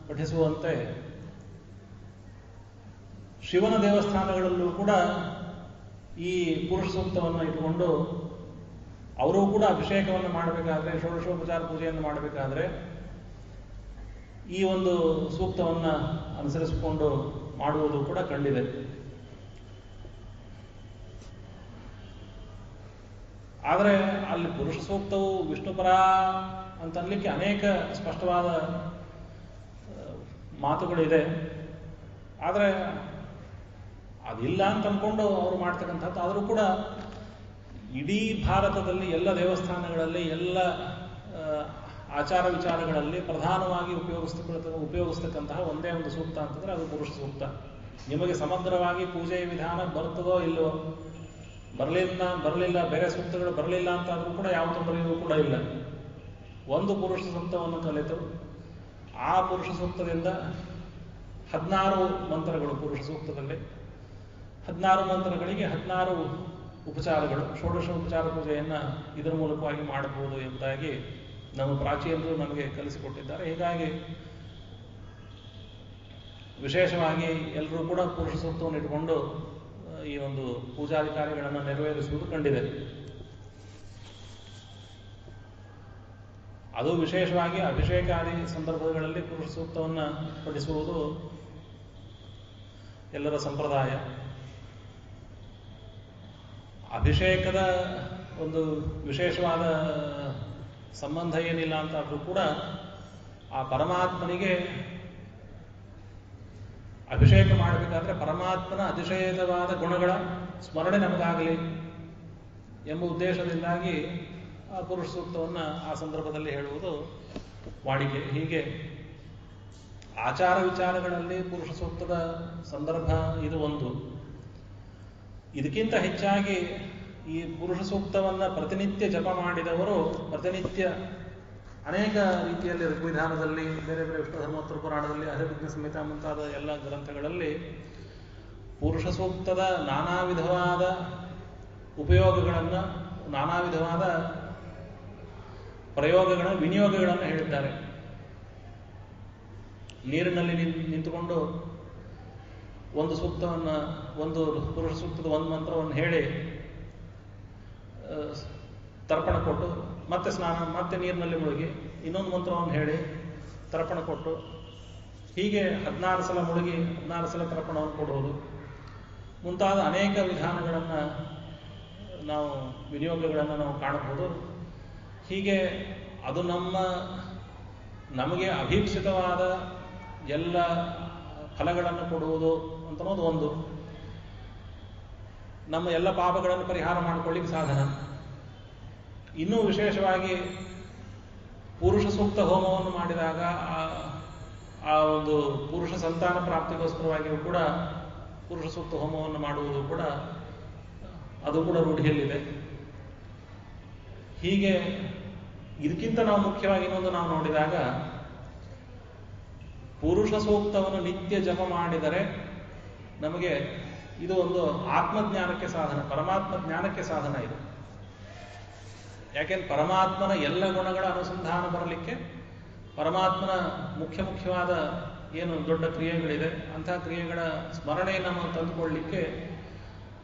ಪಠಿಸುವಂತೆ ಶಿವನ ದೇವಸ್ಥಾನಗಳಲ್ಲೂ ಕೂಡ ಈ ಪುರುಷ ಸೂಕ್ತವನ್ನು ಇಟ್ಟುಕೊಂಡು ಅವರೂ ಕೂಡ ಅಭಿಷೇಕವನ್ನು ಮಾಡಬೇಕಾದ್ರೆ, ಷೋಡಶೋಪಚಾರ ಪೂಜೆಯನ್ನು ಮಾಡಬೇಕಾದ್ರೆ ಈ ಒಂದು ಸೂಕ್ತವನ್ನ ಅನುಸರಿಸಿಕೊಂಡು ಮಾಡುವುದು ಕೂಡ ಕಂಡಿದೆ. ಆದರೆ ಅಲ್ಲಿ ಪುರುಷ ಸೂಕ್ತವು ವಿಷ್ಣುಪರ ಅಂತನ್ಲಿಕ್ಕೆ ಅನೇಕ ಸ್ಪಷ್ಟವಾದ ಮಾತುಗಳಿದೆ. ಆದರೆ ಅದಿಲ್ಲ ಅಂತ ಅಂದ್ಕೊಂಡು ಅವರು ಮಾಡ್ತಕ್ಕಂಥದ್ದು. ಆದರೂ ಕೂಡ ಇಡೀ ಭಾರತದಲ್ಲಿ ಎಲ್ಲ ದೇವಸ್ಥಾನಗಳಲ್ಲಿ, ಎಲ್ಲ ಆಚಾರ ವಿಚಾರಗಳಲ್ಲಿ ಪ್ರಧಾನವಾಗಿ ಉಪಯೋಗಿಸ್ತಕ್ಕಂತಹ ಒಂದೇ ಒಂದು ಸೂಕ್ತ ಅಂತಂದ್ರೆ ಅದು ಪುರುಷ ಸೂಕ್ತ. ನಿಮಗೆ ಸಮಗ್ರವಾಗಿ ಪೂಜೆಯ ವಿಧಾನ ಬರ್ತದೋ ಇಲ್ಲವೋ, ಬರಲಿಲ್ಲ ಬೇರೆ ಸೂಕ್ತಗಳು ಬರಲಿಲ್ಲ ಅಂತಾದ್ರೂ ಕೂಡ ಯಾವ ತೊಂದರೆಯೂ ಕೂಡ ಇಲ್ಲ. ಒಂದು ಪುರುಷ ಸೂಕ್ತವನ್ನು ಕಲಿತು ಆ ಪುರುಷ ಸೂಕ್ತದಿಂದ 16 ಮಂತ್ರಗಳು ಪುರುಷ ಸೂಕ್ತದಲ್ಲಿ, 16 ಮಂತ್ರಗಳಿಗೆ 16 ಉಪಚಾರಗಳು, ಷೋಡಶ ಉಪಚಾರ ಪೂಜೆಯನ್ನು ಇದರ ಮೂಲಕವಾಗಿ ಮಾಡಬಹುದು ಎಂಬುದಾಗಿ ನಮ್ಮ ಪ್ರಾಚೀನರು ನಮಗೆ ಕಲಿಸಿಕೊಟ್ಟಿದ್ದಾರೆ. ಹೀಗಾಗಿ ವಿಶೇಷವಾಗಿ ಎಲ್ಲರೂ ಕೂಡ ಪುರುಷ ಸೂಕ್ತವನ್ನು ಇಟ್ಟುಕೊಂಡು ಈ ಒಂದು ಪೂಜಾಧಿಕಾರಿಗಳನ್ನು ನೆರವೇರಿಸುವುದು ಕಂಡಿದೆ. ಅದು ವಿಶೇಷವಾಗಿ ಅಭಿಷೇಕಾದಿ ಸಂದರ್ಭಗಳಲ್ಲಿ ಪುರುಷ ಸೂಕ್ತವನ್ನು ಪಠಿಸುವುದು ಎಲ್ಲರ ಸಂಪ್ರದಾಯ. ಅಭಿಷೇಕದ ಒಂದು ವಿಶೇಷವಾದ ಸಂಬಂಧ ಏನಿಲ್ಲ ಅಂತಾದ್ರೂ ಕೂಡ ಆ ಪರಮಾತ್ಮನಿಗೆ ಅಭಿಷೇಕ ಮಾಡಬೇಕಾದ್ರೆ ಪರಮಾತ್ಮನ ಅತಿಶಯವಾದ ಗುಣಗಳ ಸ್ಮರಣೆ ನಮಗಾಗಲಿ ಎಂಬ ಉದ್ದೇಶದಿಂದಾಗಿ ಆ ಪುರುಷ ಸೂಕ್ತವನ್ನು ಆ ಸಂದರ್ಭದಲ್ಲಿ ಹೇಳುವುದು ವಾಡಿಕೆ. ಹೀಗೆ ಆಚಾರ ವಿಚಾರಗಳಲ್ಲಿ ಪುರುಷ ಸೂಕ್ತದ ಸಂದರ್ಭ ಇದು ಒಂದು. ಇದಕ್ಕಿಂತ ಹೆಚ್ಚಾಗಿ ಈ ಪುರುಷ ಸೂಕ್ತವನ್ನು ಪ್ರತಿನಿತ್ಯ ಜಪ ಮಾಡಿದವರು ಪ್ರತಿನಿತ್ಯ ಅನೇಕ ರೀತಿಯಲ್ಲಿ ಋಗ್ವಿಧಾನದಲ್ಲಿ, ಬೇರೆ ಬೇರೆ ವಿಷ್ಣು ಧರ್ಮೋತ್ತರ ಪುರಾಣದಲ್ಲಿ, ಅಧಿವಿಜ್ಞ ಸಂಹಿತ ಮುಂತಾದ ಎಲ್ಲ ಗ್ರಂಥಗಳಲ್ಲಿ ಪುರುಷ ಸೂಕ್ತದ ನಾನಾ ವಿಧವಾದ ಉಪಯೋಗಗಳನ್ನು, ನಾನಾ ವಿಧವಾದ ಪ್ರಯೋಗಗಳನ್ನು, ವಿನಿಯೋಗಗಳನ್ನು ಹೇಳಿದ್ದಾರೆ. ನೀರಿನಲ್ಲಿ ನಿಂತುಕೊಂಡು ಒಂದು ಸೂಕ್ತವನ್ನು, ಒಂದು ಪುರುಷ ಸೂಕ್ತದ ಒಂದು ಮಂತ್ರವನ್ನು ಹೇಳಿ ತರ್ಪಣ ಕೊಟ್ಟು ಮತ್ತೆ ಸ್ನಾನ, ಮತ್ತೆ ನೀರಿನಲ್ಲಿ ಮುಳುಗಿ ಇನ್ನೊಂದು ಮಂತ್ರವನ್ನು ಹೇಳಿ ತರ್ಪಣ ಕೊಟ್ಟು, ಹೀಗೆ 16 ಸಲ ಮುಳುಗಿ 16 ಸಲ ತರ್ಪಣವನ್ನು ಕೊಡುವುದು ಮುಂತಾದ ಅನೇಕ ವಿಧಾನಗಳನ್ನು ನಾವು, ವಿನಿಯೋಗಗಳನ್ನು ನಾವು ಕಾಣಬಹುದು. ಹೀಗೆ ಅದು ನಮಗೆ ಅಭೀಪ್ಸಿತವಾದ ಎಲ್ಲ ಫಲಗಳನ್ನು ಕೊಡುವುದು ಅಂತನ್ನೋದು ಒಂದು, ನಮ್ಮ ಎಲ್ಲ ಪಾಪಗಳನ್ನು ಪರಿಹಾರ ಮಾಡಿಕೊಳ್ಳಿಕ್ಕೆ ಸಾಧನ. ಇನ್ನೂ ವಿಶೇಷವಾಗಿ ಪುರುಷ ಸೂಕ್ತ ಹೋಮವನ್ನು ಮಾಡಿದಾಗ ಆ ಒಂದು ಪುರುಷ ಸಂತಾನ ಪ್ರಾಪ್ತಿಗೋಸ್ಕರವಾಗಿಯೂ ಕೂಡ ಪುರುಷ ಸೂಕ್ತ ಹೋಮವನ್ನು ಮಾಡುವುದು ಕೂಡ ಅದು ಕೂಡ ರೂಢಿಯಲ್ಲಿದೆ. ಹೀಗೆ ಇದಕ್ಕಿಂತ ನಾವು ಮುಖ್ಯವಾಗಿ ಇನ್ನೊಂದು ನಾವು ನೋಡಿದಾಗ, ಪುರುಷ ಸೂಕ್ತವನ್ನು ನಿತ್ಯ ಜಪ ಮಾಡಿದರೆ ನಮಗೆ ಇದು ಒಂದು ಆತ್ಮಜ್ಞಾನಕ್ಕೆ ಸಾಧನ, ಪರಮಾತ್ಮ ಜ್ಞಾನಕ್ಕೆ ಸಾಧನ ಇದು. ಯಾಕೆಂದ್ರೆ ಪರಮಾತ್ಮನ ಎಲ್ಲ ಗುಣಗಳ ಅನುಸಂಧಾನ ಬರಲಿಕ್ಕೆ, ಪರಮಾತ್ಮನ ಮುಖ್ಯವಾದ ಏನು ದೊಡ್ಡ ಕ್ರಿಯೆಗಳಿದೆ ಅಂತಹ ಕ್ರಿಯೆಗಳ ಸ್ಮರಣೆಯನ್ನು ನಾವು ತಂದುಕೊಳ್ಳಲಿಕ್ಕೆ,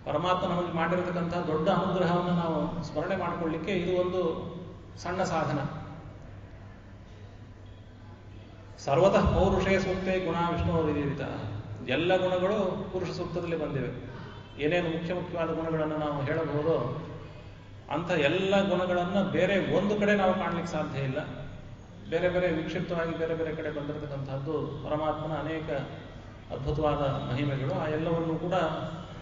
ಪರಮಾತ್ಮ ನಮಗೆ ಮಾಡಿರತಕ್ಕಂಥ ದೊಡ್ಡ ಅನುಗ್ರಹವನ್ನು ನಾವು ಸ್ಮರಣೆ ಮಾಡಿಕೊಳ್ಳಿಕ್ಕೆ ಇದು ಒಂದು ಸಣ್ಣ ಸಾಧನ. ಸರ್ವತಃ ಪೌರುಷೇ ಸೂಕ್ತೆ ಗುಣ ವಿಷ್ಣು ವಿದಿತ, ಎಲ್ಲ ಗುಣಗಳು ಪುರುಷ ಸೂಕ್ತದಲ್ಲಿ ಬಂದಿವೆ. ಏನೇನು ಮುಖ್ಯವಾದ ಗುಣಗಳನ್ನು ನಾವು ಹೇಳಬಹುದು ಅಂಥ ಎಲ್ಲ ಗುಣಗಳನ್ನು ಬೇರೆ ಒಂದು ಕಡೆ ನಾವು ಕಾಣಲಿಕ್ಕೆ ಸಾಧ್ಯ ಇಲ್ಲ. ಬೇರೆ ಬೇರೆ ವಿಕ್ಷಿಪ್ತವಾಗಿ ಬೇರೆ ಬೇರೆ ಕಡೆ ಬಂದಿರತಕ್ಕಂಥದ್ದು ಪರಮಾತ್ಮನ ಅನೇಕ ಅದ್ಭುತವಾದ ಮಹಿಮೆಗಳು. ಆ ಎಲ್ಲವನ್ನು ಕೂಡ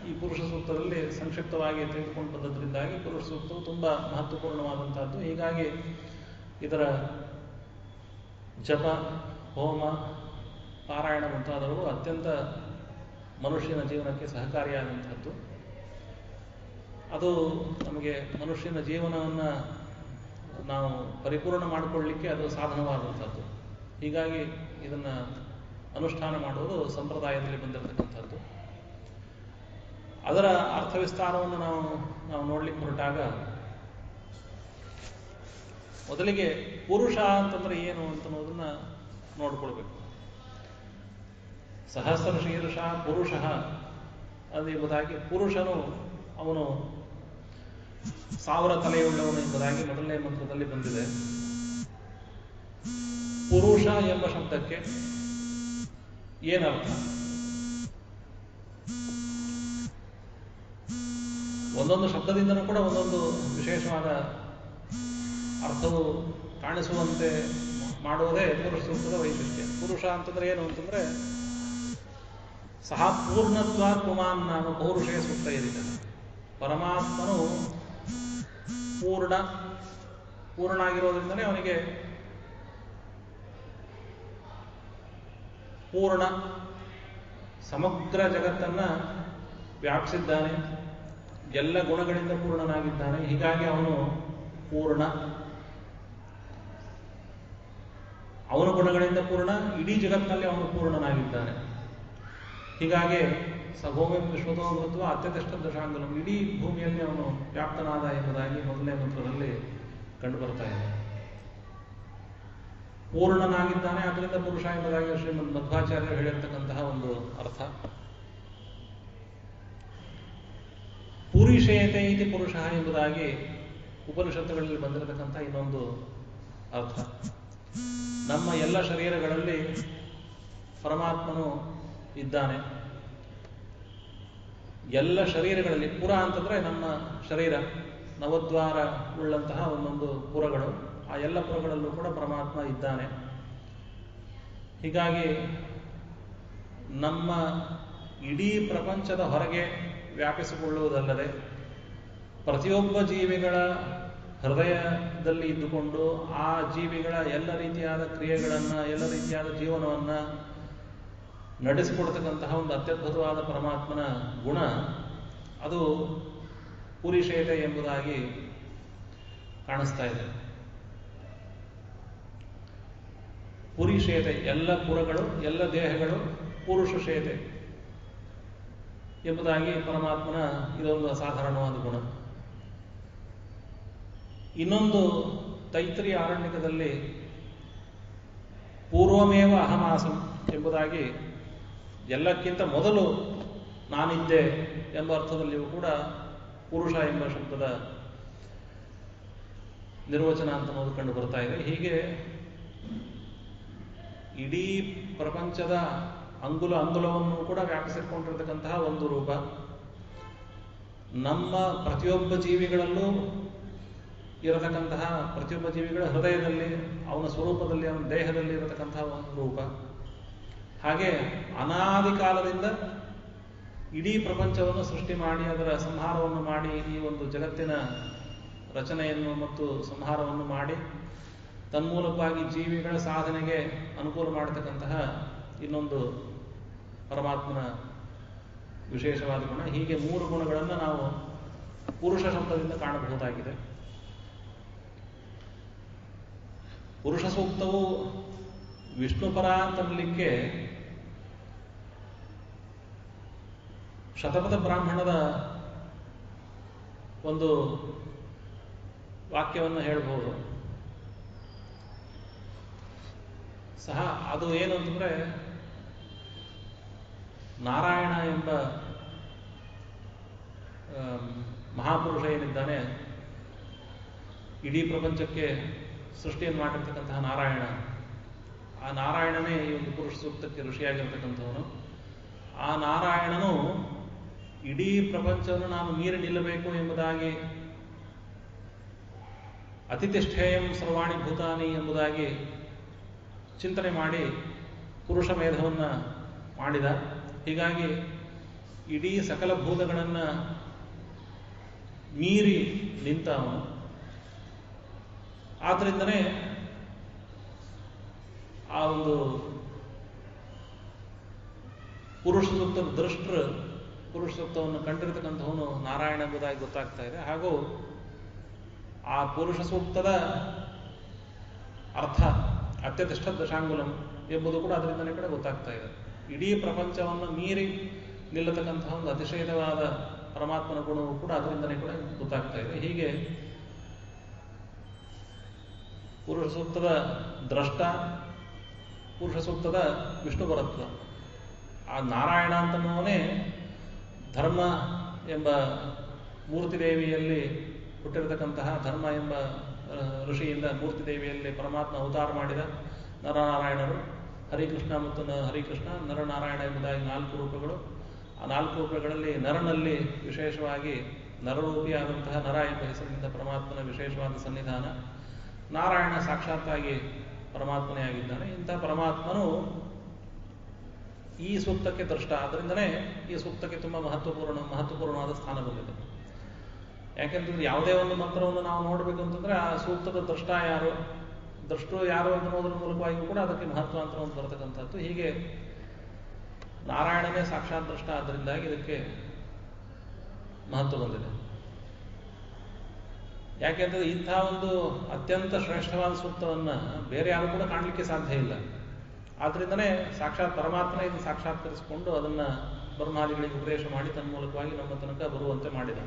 ಈ ಪುರುಷ ಸೂಕ್ತದಲ್ಲಿ ಸಂಕ್ಷಿಪ್ತವಾಗಿ ತೆಗೆದುಕೊಂಡು ಬಂದದ್ರಿಂದಾಗಿ ಪುರುಷ ಸೂಕ್ತವು ತುಂಬ ಮಹತ್ವಪೂರ್ಣವಾದಂಥದ್ದು. ಹೀಗಾಗಿ ಇದರ ಜಪ, ಹೋಮ, ಪಾರಾಯಣ ಮುಂತಾದವು ಅತ್ಯಂತ ಮನುಷ್ಯನ ಜೀವನಕ್ಕೆ ಸಹಕಾರಿಯಾದಂಥದ್ದು. ಅದು ನಮಗೆ ಮನುಷ್ಯನ ಜೀವನವನ್ನು ನಾವು ಪರಿಪೂರ್ಣ ಮಾಡಿಕೊಳ್ಳಲಿಕ್ಕೆ ಅದು ಸಾಧನವಾದಂಥದ್ದು. ಹೀಗಾಗಿ ಇದನ್ನು ಅನುಷ್ಠಾನ ಮಾಡುವುದು ಸಂಪ್ರದಾಯದಲ್ಲಿ ಬಂದಿರತಕ್ಕಂಥದ್ದು. ಅದರ ಅರ್ಥ ವಿಸ್ತಾರವನ್ನು ನಾವು ನೋಡ್ಲಿಕ್ಕೆ ಹೊರಟಾಗ, ಮೊದಲಿಗೆ ಪುರುಷ ಅಂತಂದ್ರೆ ಏನು ಅಂತನ್ನೋದನ್ನ ನೋಡ್ಕೊಳ್ಬೇಕು. ಸಹಸ್ರ ಶೀರ್ಷ ಪುರುಷ ಅದು ಎಂಬುದಾಗಿ, ಪುರುಷನು ಅವನು 1000 ತಲೆಯುಳ್ಳವನು ಎಂಬುದಾಗಿ ಮೊದಲನೇ ಮಂತ್ರದಲ್ಲಿ ಬಂದಿದೆ. ಪುರುಷ ಎಂಬ ಶಬ್ದಕ್ಕೆ ಏನರ್ಥ? ಒಂದೊಂದು ಶಬ್ದದಿಂದನೂ ಕೂಡ ಒಂದೊಂದು ವಿಶೇಷವಾದ ಅರ್ಥವು ಕಾಣಿಸುವಂತೆ ಮಾಡುವುದೇ ಪುರುಷ ಸೂಕ್ತದ ವೈಶಿಷ್ಟ್ಯ. ಪುರುಷ ಅಂತಂದ್ರೆ ಏನು ಅಂತಂದ್ರೆ, ಸಹ ಪೂರ್ಣತ್ವ ಪುಮಾನ್ ನಾಮ ಪೌರುಷೇ ಸೂಕ್ತ ಇದೆ. ಪರಮಾತ್ಮನು ಪೂರ್ಣ ಆಗಿರೋದ್ರಿಂದನೇ ಅವನಿಗೆ ಪೂರ್ಣ, ಸಮಗ್ರ ಜಗತ್ತನ್ನ ವ್ಯಾಪಿಸಿದ್ದಾನೆ, ಎಲ್ಲ ಗುಣಗಳಿಂದ ಪೂರ್ಣನಾಗಿದ್ದಾನೆ. ಹೀಗಾಗಿ ಅವನು ಪೂರ್ಣ. ಅವನ ಗುಣಗಳಿಂದ ಪೂರ್ಣ, ಇಡೀ ಜಗತ್ತಿನಲ್ಲಿ ಅವನು ಪೂರ್ಣನಾಗಿದ್ದಾನೆ. ಹೀಗಾಗಿ ಸಭೂಮಿ ವಿಶ್ವತೋಮೃತ್ವ ಅತ್ಯತಿಷ್ಠ ದಶಾಂಗುಲಂ, ಇಡೀ ಭೂಮಿಯಲ್ಲಿ ಅವನು ವ್ಯಾಪ್ತನಾದ ಎಂಬುದಾಗಿ ಮೊದಲನೇ ಮಂತ್ರದಲ್ಲಿ ಕಂಡುಬರ್ತಾ ಇದೆ. ಪೂರ್ಣನಾಗಿದ್ದಾನೆ, ಅದರಿಂದ ಪುರುಷ ಎಂಬುದಾಗಿ ಶ್ರೀಮದ್ ಮಧ್ವಾಚಾರ್ಯರು ಹೇಳಿರ್ತಕ್ಕಂತಹ ಒಂದು ಅರ್ಥ. ಪುರುಷೇತೆ ಇತಿ ಪುರುಷ ಎಂಬುದಾಗಿ ಉಪನಿಷತ್ತುಗಳಲ್ಲಿ ಬಂದಿರತಕ್ಕಂಥ ಇನ್ನೊಂದು ಅರ್ಥ. ನಮ್ಮ ಎಲ್ಲ ಶರೀರಗಳಲ್ಲಿ ಪರಮಾತ್ಮನು ಇದ್ದಾನೆ. ಎಲ್ಲ ಶರೀರಗಳಲ್ಲಿ, ಪುರ ಅಂತಂದ್ರೆ ನಮ್ಮ ಶರೀರ, ನವದ್ವಾರ ಉಳ್ಳಂತಹ ಒಂದೊಂದು ಪುರಗಳು, ಆ ಎಲ್ಲ ಪುರಗಳಲ್ಲೂ ಕೂಡ ಪರಮಾತ್ಮ ಇದ್ದಾನೆ. ಹೀಗಾಗಿ ನಮ್ಮ ಇಡೀ ಪ್ರಪಂಚದ ಹೊರಗೆ ವ್ಯಾಪಿಸಿಕೊಳ್ಳುವುದಲ್ಲದೆ ಪ್ರತಿಯೊಬ್ಬ ಜೀವಿಗಳ ಹೃದಯದಲ್ಲಿ ಇದ್ದುಕೊಂಡು ಆ ಜೀವಿಗಳ ಎಲ್ಲ ರೀತಿಯಾದ ಕ್ರಿಯೆಗಳನ್ನು, ಎಲ್ಲ ರೀತಿಯಾದ ಜೀವನವನ್ನು ನಡೆಸಿಕೊಡ್ತಕ್ಕಂತಹ ಒಂದು ಅತ್ಯದ್ಭುತವಾದ ಪರಮಾತ್ಮನ ಗುಣ, ಅದು ಪುರುಷೇತೆ ಎಂಬುದಾಗಿ ಕಾಣಿಸ್ತಾ ಇದೆ. ಪುರುಷೇತೆ, ಎಲ್ಲ ಪುರಗಳು, ಎಲ್ಲ ದೇಹಗಳು ಪುರುಷೇತೆ ಎಂಬುದಾಗಿ ಪರಮಾತ್ಮನ ಇದೊಂದು ಅಸಾಧಾರಣವಾದ ಗುಣ. ಇನ್ನೊಂದು ತೈತ್ರಿ ಆರಣ್ಯಕದಲ್ಲಿ ಪೂರ್ವಮೇವ ಅಹಮಾಸಂ ಎಂಬುದಾಗಿ, ಎಲ್ಲಕ್ಕಿಂತ ಮೊದಲು ನಾನಿದ್ದೆ ಎಂಬ ಅರ್ಥದಲ್ಲಿಯೂ ಕೂಡ ಪುರುಷ ಎಂಬ ಶಬ್ದದ ನಿರ್ವಚನ ಅಂತ ಅನ್ನೋದು ಕಂಡು ಬರ್ತಾ ಇದೆ. ಹೀಗೆ ಇಡೀ ಪ್ರಪಂಚದ ಅಂಗುಲ ಅಂಗುಲವನ್ನು ಕೂಡ ವ್ಯಾಪಿಸಿಕೊಂಡಿರತಕ್ಕಂತಹ ಒಂದು ರೂಪ, ನಮ್ಮ ಪ್ರತಿಯೊಬ್ಬ ಜೀವಿಗಳಲ್ಲೂ ಇರತಕ್ಕಂತಹ, ಪ್ರತಿಯೊಬ್ಬ ಜೀವಿಗಳ ಹೃದಯದಲ್ಲಿ, ಅವನ ಸ್ವರೂಪದಲ್ಲಿ, ಅವನ ದೇಹದಲ್ಲಿ ಇರತಕ್ಕಂತಹ ಒಂದು ರೂಪ. ಹಾಗೆ ಅನಾದಿ ಕಾಲದಿಂದ ಇಡೀ ಪ್ರಪಂಚವನ್ನು ಸೃಷ್ಟಿ ಮಾಡಿ ಅದರ ಸಂಹಾರವನ್ನು ಮಾಡಿ, ಈ ಒಂದು ಜಗತ್ತಿನ ರಚನೆಯನ್ನು ಮತ್ತು ಸಂಹಾರವನ್ನು ಮಾಡಿ ತನ್ಮೂಲಕವಾಗಿ ಜೀವಿಗಳ ಸಾಧನೆಗೆ ಅನುಕೂಲ ಮಾಡತಕ್ಕಂತಹ ಇನ್ನೊಂದು ಪರಮಾತ್ಮನ ವಿಶೇಷವಾದ ಗುಣ. ಹೀಗೆ 3 ಗುಣಗಳನ್ನು ನಾವು ಪುರುಷ ಶಬ್ದದಿಂದ ಕಾಣಬಹುದಾಗಿದೆ. ಪುರುಷ ಸೂಕ್ತವು ವಿಷ್ಣುಪರ ಅಂತನ್ನಲಿಕ್ಕೆ ಶತಪಥ ಬ್ರಾಹ್ಮಣದ ಒಂದು ವಾಕ್ಯವನ್ನು ಹೇಳಬಹುದು ಸಹ. ಅದು ಏನು ಅಂತಂದ್ರೆ, ನಾರಾಯಣ ಎಂಬ ಮಹಾಪುರುಷ ಏನಿದ್ದಾನೆ, ಇಡೀ ಪ್ರಪಂಚಕ್ಕೆ ಸೃಷ್ಟಿಯನ್ನು ಮಾಡಿರ್ತಕ್ಕಂತಹ ನಾರಾಯಣ, ಆ ನಾರಾಯಣನೇ ಈ ಒಂದು ಪುರುಷ ಸೂಕ್ತಕ್ಕೆ ಋಷಿಯಾಗಿರ್ತಕ್ಕಂಥವನು. ಆ ನಾರಾಯಣನು ಇಡೀ ಪ್ರಪಂಚವನ್ನು ನಾನು ಮೀರಿ ನಿಲ್ಲಬೇಕು ಎಂಬುದಾಗಿ ಅತಿತಿಷ್ಠೇಯಂ ಸರ್ವಾಣಿ ಭೂತಾನಿ ಎಂಬುದಾಗಿ ಚಿಂತನೆ ಮಾಡಿ ಪುರುಷ ಮೇಧವನ್ನು ಮಾಡಿದ. ಹೀಗಾಗಿ ಇಡೀ ಸಕಲ ಭೂತಗಳನ್ನು ಮೀರಿ ನಿಂತ ಅವನು. ಆದ್ದರಿಂದನೇ ಆ ಒಂದು ಪುರುಷ ಸೂಕ್ತದ ದೃಷ್ಟರು, ಪುರುಷ ಸೂಕ್ತವನ್ನು ಕಂಡಿರತಕ್ಕಂಥವನು ನಾರಾಯಣ ಎಂಬುದಾಗಿ ಗೊತ್ತಾಗ್ತಾ ಇದೆ. ಹಾಗೂ ಆ ಪುರುಷ ಸೂಕ್ತದ ಅರ್ಥ ಅತ್ಯತಿಷ್ಠ ದಶಾಂಗುಲಂ ಎಂಬುದು ಕೂಡ ಅದರಿಂದನೇ ಕೂಡ ಗೊತ್ತಾಗ್ತಾ ಇದೆ. ಇಡೀ ಪ್ರಪಂಚವನ್ನು ಮೀರಿ ನಿಲ್ಲತಕ್ಕಂತಹ ಒಂದು ಅತಿಶಯವಾದ ಪರಮಾತ್ಮನ ಗುಣವು ಕೂಡ ಅದರಿಂದನೇ ಕೂಡ ಗೊತ್ತಾಗ್ತಾ ಇದೆ. ಹೀಗೆ ಪುರುಷ ಸೂಕ್ತದ ದ್ರಷ್ಟ, ಪುರುಷ ಸೂಕ್ತದ ವಿಷ್ಣುಪರತ್ವ. ಆ ನಾರಾಯಣ ಅಂತನ್ನುವನೇ ಧರ್ಮ ಎಂಬ ಮೂರ್ತಿದೇವಿಯಲ್ಲಿ ಹುಟ್ಟಿರತಕ್ಕಂತಹ, ಧರ್ಮ ಎಂಬ ಋಷಿಯಿಂದ ಮೂರ್ತಿದೇವಿಯಲ್ಲಿ ಪರಮಾತ್ಮ ಅವತಾರ ಮಾಡಿದ ನರನಾರಾಯಣರು. ಹರಿಕೃಷ್ಣ ಮತ್ತು ಹರಿಕೃಷ್ಣ, ನರನಾರಾಯಣ ಎಂಬುದಾಗಿ 4 ರೂಪಗಳು. ಆ 4 ರೂಪಗಳಲ್ಲಿ ನರನಲ್ಲಿ ವಿಶೇಷವಾಗಿ ನರರೂಪಿಯಾದಂತಹ ನರ ಎಂಬ ಹೆಸರಿನಿಂದ ಪರಮಾತ್ಮನ ವಿಶೇಷವಾದ ಸನ್ನಿಧಾನ. ನಾರಾಯಣ ಸಾಕ್ಷಾತ್ತಾಗಿ ಪರಮಾತ್ಮನೇ ಆಗಿದ್ದಾನೆ. ಇಂತಹ ಪರಮಾತ್ಮನು ಈ ಸೂಕ್ತಕ್ಕೆ ದೃಷ್ಟ. ಆದ್ದರಿಂದನೇ ಈ ಸೂಕ್ತಕ್ಕೆ ತುಂಬ ಮಹತ್ವಪೂರ್ಣವಾದ ಸ್ಥಾನ ಬಂದಿದೆ. ಯಾಕೆಂತಂದ್ರೆ ಯಾವುದೇ ಒಂದು ಮಂತ್ರವನ್ನು ನಾವು ನೋಡಬೇಕು ಅಂತಂದ್ರೆ ಆ ಸೂಕ್ತದ ದೃಷ್ಟ ಯಾರು, ದೃಷ್ಟರು ಯಾರು ಅಂತ ನೋಡೋದ್ರ ಮೂಲಕವಾಗಿಯೂ ಕೂಡ ಅದಕ್ಕೆ ಮಹತ್ವ ಅಂತ ಒಂದು ಬರತಕ್ಕಂಥದ್ದು. ಹೀಗೆ ನಾರಾಯಣನೇ ಸಾಕ್ಷಾತ್ ದೃಷ್ಟ, ಆದ್ದರಿಂದಾಗಿ ಇದಕ್ಕೆ ಮಹತ್ವ ಬಂದಿದೆ. ಯಾಕೆಂತಂದ್ರೆ ಇಂಥ ಒಂದು ಅತ್ಯಂತ ಶ್ರೇಷ್ಠವಾದ ಸೂಕ್ತವನ್ನು ಬೇರೆ ಯಾರು ಕೂಡ ಕಾಣಲಿಕ್ಕೆ ಸಾಧ್ಯ ಇಲ್ಲ. ಆದ್ರಿಂದನೇ ಸಾಕ್ಷಾತ್ ಪರಮಾತ್ಮ ಇದನ್ನು ಸಾಕ್ಷಾತ್ಕರಿಸಿಕೊಂಡು ಅದನ್ನ ಬ್ರಹ್ಮಾದಿಗಳಿಗೆ ಉಪದೇಶ ಮಾಡಿ ತನ್ನ ಮೂಲಕವಾಗಿ ನಮ್ಮ ತನಕ ಬರುವಂತೆ ಮಾಡಿದ.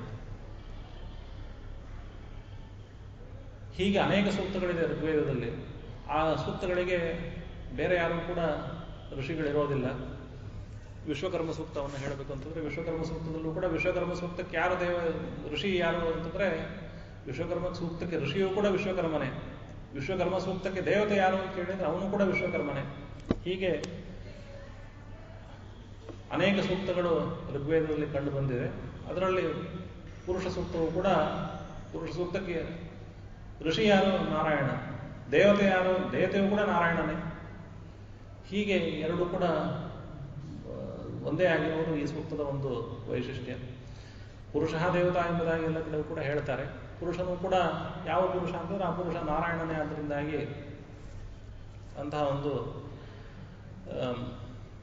ಹೀಗೆ ಅನೇಕ ಸೂಕ್ತಗಳಿದೆ ಋಗ್ವೇದದಲ್ಲಿ. ಆ ಸೂಕ್ತಗಳಿಗೆ ಬೇರೆ ಯಾರು ಕೂಡ ಋಷಿಗಳಿರೋದಿಲ್ಲ. ವಿಶ್ವಕರ್ಮ ಸೂಕ್ತವನ್ನು ಹೇಳಬೇಕು ಅಂತಂದ್ರೆ ವಿಶ್ವಕರ್ಮ ಸೂಕ್ತದಲ್ಲೂ ಕೂಡ ವಿಶ್ವಕರ್ಮ ಸೂಕ್ತಕ್ಕೆ ಯಾರು ಋಷಿ ಯಾರು ಅಂತಂದ್ರೆ ವಿಶ್ವಕರ್ಮ ಸೂಕ್ತಕ್ಕೆ ಋಷಿಯೂ ಕೂಡ ವಿಶ್ವಕರ್ಮನೇ. ವಿಶ್ವಕರ್ಮ ಸೂಕ್ತಕ್ಕೆ ದೇವತೆ ಯಾರು ಅಂತ ಕೇಳಿದ್ರೆ ಅವನು ಕೂಡ ವಿಶ್ವಕರ್ಮನೇ. ಹೀಗೆ ಅನೇಕ ಸೂಕ್ತಗಳು ಋಗ್ವೇದದಲ್ಲಿ ಕಂಡು ಬಂದಿದೆ. ಅದರಲ್ಲಿ ಪುರುಷ ಸೂಕ್ತವು ಕೂಡ, ಪುರುಷ ಸೂಕ್ತಕ್ಕೆ ಋಷಿ ಯಾರು? ನಾರಾಯಣ. ದೇವತೆ ಯಾರು? ದೇವತೆಯೂ ಕೂಡ ನಾರಾಯಣನೇ. ಹೀಗೆ ಎರಡೂ ಕೂಡ ಒಂದೇ ಆಗಿರುವುದು ಈ ಸೂಕ್ತದ ಒಂದು ವೈಶಿಷ್ಟ್ಯ. ಪುರುಷ ದೇವತಾ ಎಂಬುದಾಗಿ ಎಲ್ಲ ಕಡೆ ಕೂಡ ಹೇಳ್ತಾರೆ. ಪುರುಷನು ಕೂಡ ಯಾವ ಪುರುಷ ಅಂತಂದ್ರೆ ಆ ಪುರುಷ ನಾರಾಯಣನೇ. ಆದ್ದರಿಂದಾಗಿ ಅಂತಹ ಒಂದು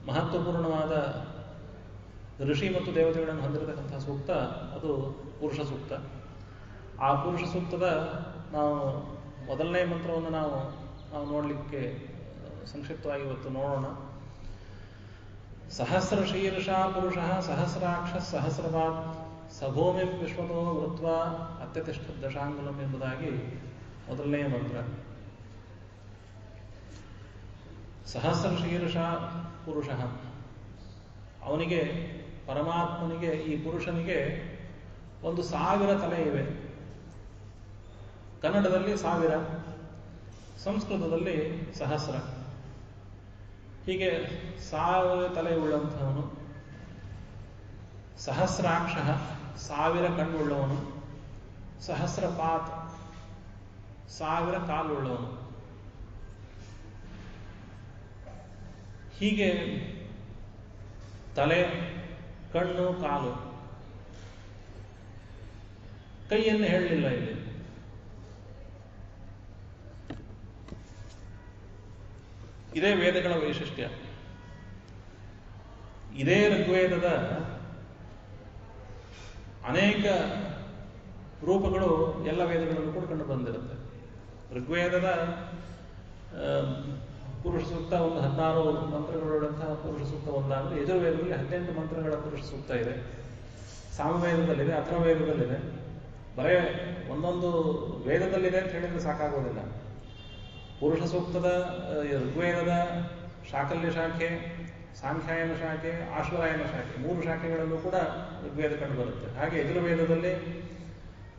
ಮಹತ್ವಪೂರ್ಣವಾದ ಋಷಿ ಮತ್ತು ದೇವತೆಗಳನ್ನು ಹೊಂದಿರತಕ್ಕಂತಹ ಸೂಕ್ತ ಅದು ಪುರುಷ ಸೂಕ್ತ. ಆ ಪುರುಷ ಸೂಕ್ತದ ನಾವು ಮೊದಲನೇ ಮಂತ್ರವನ್ನು ನಾವು ನೋಡಲಿಕ್ಕೆ ಸಂಕ್ಷಿಪ್ತವಾಗಿ ಇವತ್ತು ನೋಡೋಣ. ಸಹಸ್ರ ಶೀರ್ಷ ಪುರುಷ ಸಹಸ್ರಾಕ್ಷ ಸಹಸ್ರಪಾತ್ ಸಭೂಮಿಂ ವಿಶ್ವತೋ ವೃತ್ವ ಅತ್ಯತಿಷ್ಠ ದಶಾಂಗುಲಂ ಎಂಬುದಾಗಿ ಮೊದಲನೆಯ ಮಂತ್ರ. ಸಹಸ್ರ ಶೀರ್ಷ ಪುರುಷ, ಅವನಿಗೆ ಪರಮಾತ್ಮನಿಗೆ ಈ ಪುರುಷನಿಗೆ 1,000 ತಲೆ ಇವೆ. ಕನ್ನಡದಲ್ಲಿ 1000, ಸಂಸ್ಕೃತದಲ್ಲಿ ಸಹಸ್ರ. ಹೀಗೆ 1000 ತಲೆ ಉಳ್ಳಂಥವನು. ಸಹಸ್ರಾಕ್ಷ 1000 ಕಣ್ಣುಳ್ಳವನು. ಸಹಸ್ರಪಾತ್ 1000 ಕಾಲುಳ್ಳವನು. ಹೀಗೆ ತಲೆ, ಕಣ್ಣು, ಕಾಲು, ಕೈಯನ್ನು ಹೇಳಲಿಲ್ಲ ಇಲ್ಲಿ. ಇದೇ ವೇದಗಳ ವೈಶಿಷ್ಟ್ಯ. ಇದೇ ಋಗ್ವೇದದ ಅನೇಕ ರೂಪಗಳು ಎಲ್ಲ ವೇದಗಳಲ್ಲೂ ಕೂಡ ಕಂಡು ಬಂದಿರುತ್ತೆ. ಋಗ್ವೇದದ ಪುರುಷ ಸೂಕ್ತ ಒಂದು 16 ಮಂತ್ರಗಳುಳ್ಳಂತಹ ಪುರುಷ ಸೂಕ್ತ ಒಂದಾದರೆ, ಯಜುರ್ವೇದದಲ್ಲಿ 18 ಮಂತ್ರಗಳ ಪುರುಷ ಸೂಕ್ತ ಇದೆ. ಸಾಮವೇದದಲ್ಲಿದೆ, ಅಥರ್ವವೇದದಲ್ಲಿದೆ. ಬರೇ ಒಂದೊಂದು ವೇದದಲ್ಲಿದೆ ಅಂತ ಹೇಳಿದ್ರೆ ಸಾಕಾಗೋದಿಲ್ಲ. ಪುರುಷ ಸೂಕ್ತದ ಋಗ್ವೇದದ ಶಾಕಲ್ಯ ಶಾಖೆ, ಸಾಂಖ್ಯಾಯನ ಶಾಖೆ, ಆಶ್ವರಾಯನ ಶಾಖೆ, 3 ಶಾಖೆಗಳಲ್ಲೂ ಕೂಡ ಋಗ್ವೇದ ಕಂಡು ಬರುತ್ತೆ. ಹಾಗೆ ಯಜುರ್ವೇದದಲ್ಲಿ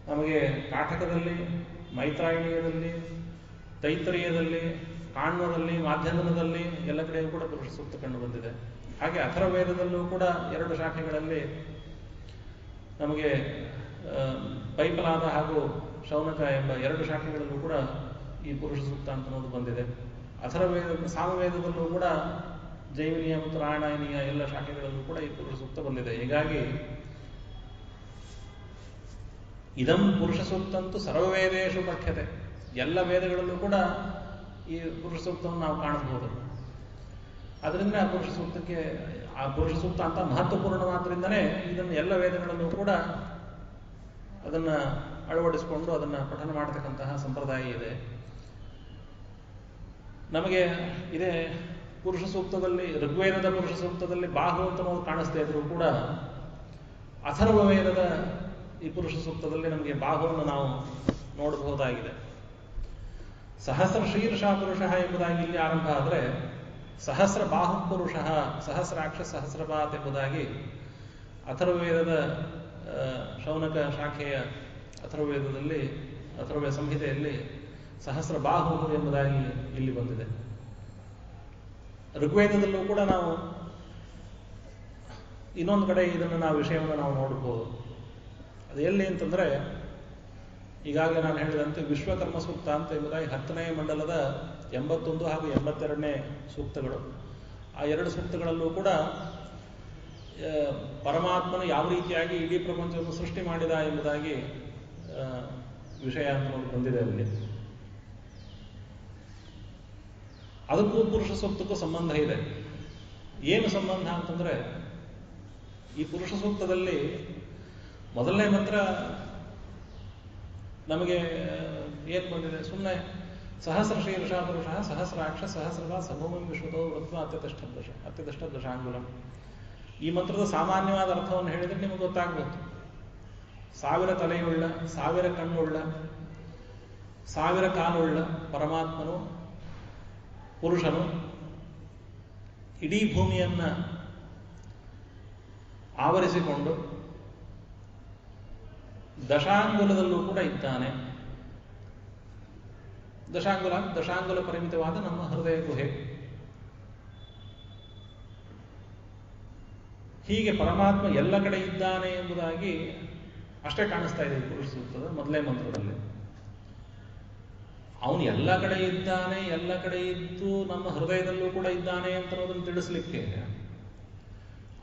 ನಮಗೆ ಕಾಠಕದಲ್ಲಿ, ಮೈತ್ರಾಯಣೀಯದಲ್ಲಿ, ತೈತ್ತರೀಯದಲ್ಲಿ, ಕಾಣ್ವದಲ್ಲಿ, ಮಾಧ್ಯಮದಲ್ಲಿ ಎಲ್ಲ ಕಡೆಯೂ ಕೂಡ ಪುರುಷ ಸೂಕ್ತ ಕಂಡು ಬಂದಿದೆ. ಹಾಗೆ ಅಥರ್ವವೇದದಲ್ಲೂ ಕೂಡ 2 ಶಾಖೆಗಳಲ್ಲಿ ನಮಗೆ ಪೈಪಲಾದ ಹಾಗೂ ಶೌನಕ ಎಂಬ 2 ಶಾಖೆಗಳಲ್ಲೂ ಕೂಡ ಈ ಪುರುಷ ಸೂಕ್ತ ಅಂತ ಅನ್ನೋದು ಬಂದಿದೆ. ಅಥರ್ವವೇದ, ಸಾಮವೇದದಲ್ಲೂ ಕೂಡ ಜೈಮಿನಿಯ ಮತ್ತು ರಾಯಣೀಯ ಎಲ್ಲ ಶಾಖೆಗಳಲ್ಲೂ ಕೂಡ ಈ ಪುರುಷ ಸೂಕ್ತ ಬಂದಿದೆ. ಹೀಗಾಗಿ ಇದಂ ಪುರುಷ ಸೂಕ್ತಂತೂ ಸರ್ವವೇದೇಶು ಪಠ್ಯತೆ, ಎಲ್ಲ ವೇದಗಳಲ್ಲೂ ಕೂಡ ಈ ಪುರುಷ ಸೂಕ್ತವನ್ನು ನಾವು ಕಾಣಬಹುದು. ಅದರಿಂದ ಆ ಪುರುಷ ಸೂಕ್ತಕ್ಕೆ, ಆ ಪುರುಷ ಸೂಕ್ತ ಅಂತ ಮಹತ್ವಪೂರ್ಣವಾದ್ರಿಂದನೇ ಇದನ್ನು ಎಲ್ಲ ವೇದಗಳಲ್ಲೂ ಕೂಡ ಅದನ್ನ ಅಳವಡಿಸಿಕೊಂಡು ಅದನ್ನ ಪಠನ ಮಾಡತಕ್ಕಂತಹ ಸಂಪ್ರದಾಯ ಇದೆ. ನಮಗೆ ಇದೇ ಪುರುಷ ಸೂಕ್ತದಲ್ಲಿ, ಋಗ್ವೇದದ ಪುರುಷ ಸೂಕ್ತದಲ್ಲಿ ಬಾಹು ಅಂತ ನಾವು ಕಾಣಿಸ್ತಾ ಇದ್ರು ಕೂಡ ಅಥರ್ವ ವೇದದ ಈ ಪುರುಷ ಸೂಕ್ತದಲ್ಲಿ ನಮಗೆ ಬಾಹುವನ್ನು ನಾವು ನೋಡಬಹುದಾಗಿದೆ. ಸಹಸ್ರ ಶೀರ್ಷ ಪುರುಷ ಎಂಬುದಾಗಿ ಇಲ್ಲಿ ಆರಂಭ ಆದರೆ, ಸಹಸ್ರ ಬಾಹು ಪುರುಷ, ಸಹಸ್ರಾಕ್ಷ ಸಹಸ್ರಪಾತ್ ಎಂಬುದಾಗಿ ಅಥರ್ವವೇದದ ಶೌನಕ ಶಾಖೆಯ ಅಥರ್ವವೇದದಲ್ಲಿ, ಅಥರ್ವ ಸಂಹಿತೆಯಲ್ಲಿ ಸಹಸ್ರ ಬಾಹು ಎಂಬುದಾಗಿ ಇಲ್ಲಿ ಬಂದಿದೆ. ಋಗ್ವೇದದಲ್ಲೂ ಕೂಡ ನಾವು ಇನ್ನೊಂದು ಕಡೆ ಇದನ್ನು ನಾವು ವಿಷಯವನ್ನು ನಾವು ನೋಡಬಹುದು. ಅದು ಎಲ್ಲಿ ಅಂತಂದ್ರೆ, ಈಗಾಗಲೇ ನಾನು ಹೇಳಿದಂತೆ ವಿಶ್ವಕರ್ಮ ಸೂಕ್ತ ಅಂತ ಎಂಬುದಾಗಿ 10ನೇ ಮಂಡಲದ 81 ಹಾಗೂ 82ನೇ ಸೂಕ್ತಗಳು. ಆ 2 ಸೂಕ್ತಗಳಲ್ಲೂ ಕೂಡ ಪರಮಾತ್ಮನು ಯಾವ ರೀತಿಯಾಗಿ ಇಡೀ ಪ್ರಪಂಚವನ್ನು ಸೃಷ್ಟಿ ಮಾಡಿದ ಎಂಬುದಾಗಿ ವಿಷಯ ಅಂತ ಬಂದಿದೆ ಅಲ್ಲಿ. ಅದಕ್ಕೂ ಪುರುಷ ಸೂಕ್ತಕ್ಕೂ ಸಂಬಂಧ ಇದೆ. ಏನು ಸಂಬಂಧ ಅಂತಂದ್ರೆ, ಈ ಪುರುಷ ಸೂಕ್ತದಲ್ಲಿ ಮೊದಲನೇ ಮಂತ್ರ ನಮಗೆ ಏನು ಬಂದಿದೆ? ಸುಮ್ಮನೆ ಸಹಸ್ರ ಶೀರ್ಷ ಪುರುಷ ಸಹಸ್ರಾಕ್ಷ ಸಹಸ್ರದ ಸಭೂಮಿ ವಿಶ್ವತೋ ವೃತ್ವ ಅತ್ಯದಷ್ಟ ದಶಾಂಗುಲಂ. ಈ ಮಂತ್ರದ ಸಾಮಾನ್ಯವಾದ ಅರ್ಥವನ್ನು ಹೇಳಿದ್ರೆ ನಿಮಗೆ ಗೊತ್ತಾಗ್ಬೋದು. 1000 ತಲೆಯುಳ್ಳ, 1000 ಕಣ್ಣುಳ್ಳ, 1000 ಕಾಲುಳ್ಳ ಪರಮಾತ್ಮನು, ಪುರುಷನು ಇಡೀ ಭೂಮಿಯನ್ನ ಆವರಿಸಿಕೊಂಡು ದಶಾಂಗುಲದಲ್ಲೂ ಕೂಡ ಇದ್ದಾನೆ. ದಶಾಂಗುಲ ಪರಿಮಿತವಾದ ನಮ್ಮ ಹೃದಯ ಗುಹೆ. ಹೀಗೆ ಪರಮಾತ್ಮ ಎಲ್ಲ ಕಡೆ ಇದ್ದಾನೆ ಎಂಬುದಾಗಿ ಅಷ್ಟೇ ಕಾಣಿಸ್ತಾ ಇದೆ ಪುರುಷ ಸೂಕ್ತದ ಮೊದಲೇ ಮಂತ್ರದಲ್ಲಿ. ಅವನು ಎಲ್ಲ ಕಡೆ ಇದ್ದಾನೆ, ಎಲ್ಲ ಕಡೆ ಇದ್ದು ನಮ್ಮ ಹೃದಯದಲ್ಲೂ ಕೂಡ ಇದ್ದಾನೆ ಅಂತ ಅನ್ನೋದನ್ನು ತಿಳಿಸ್ಲಿಕ್ಕೆ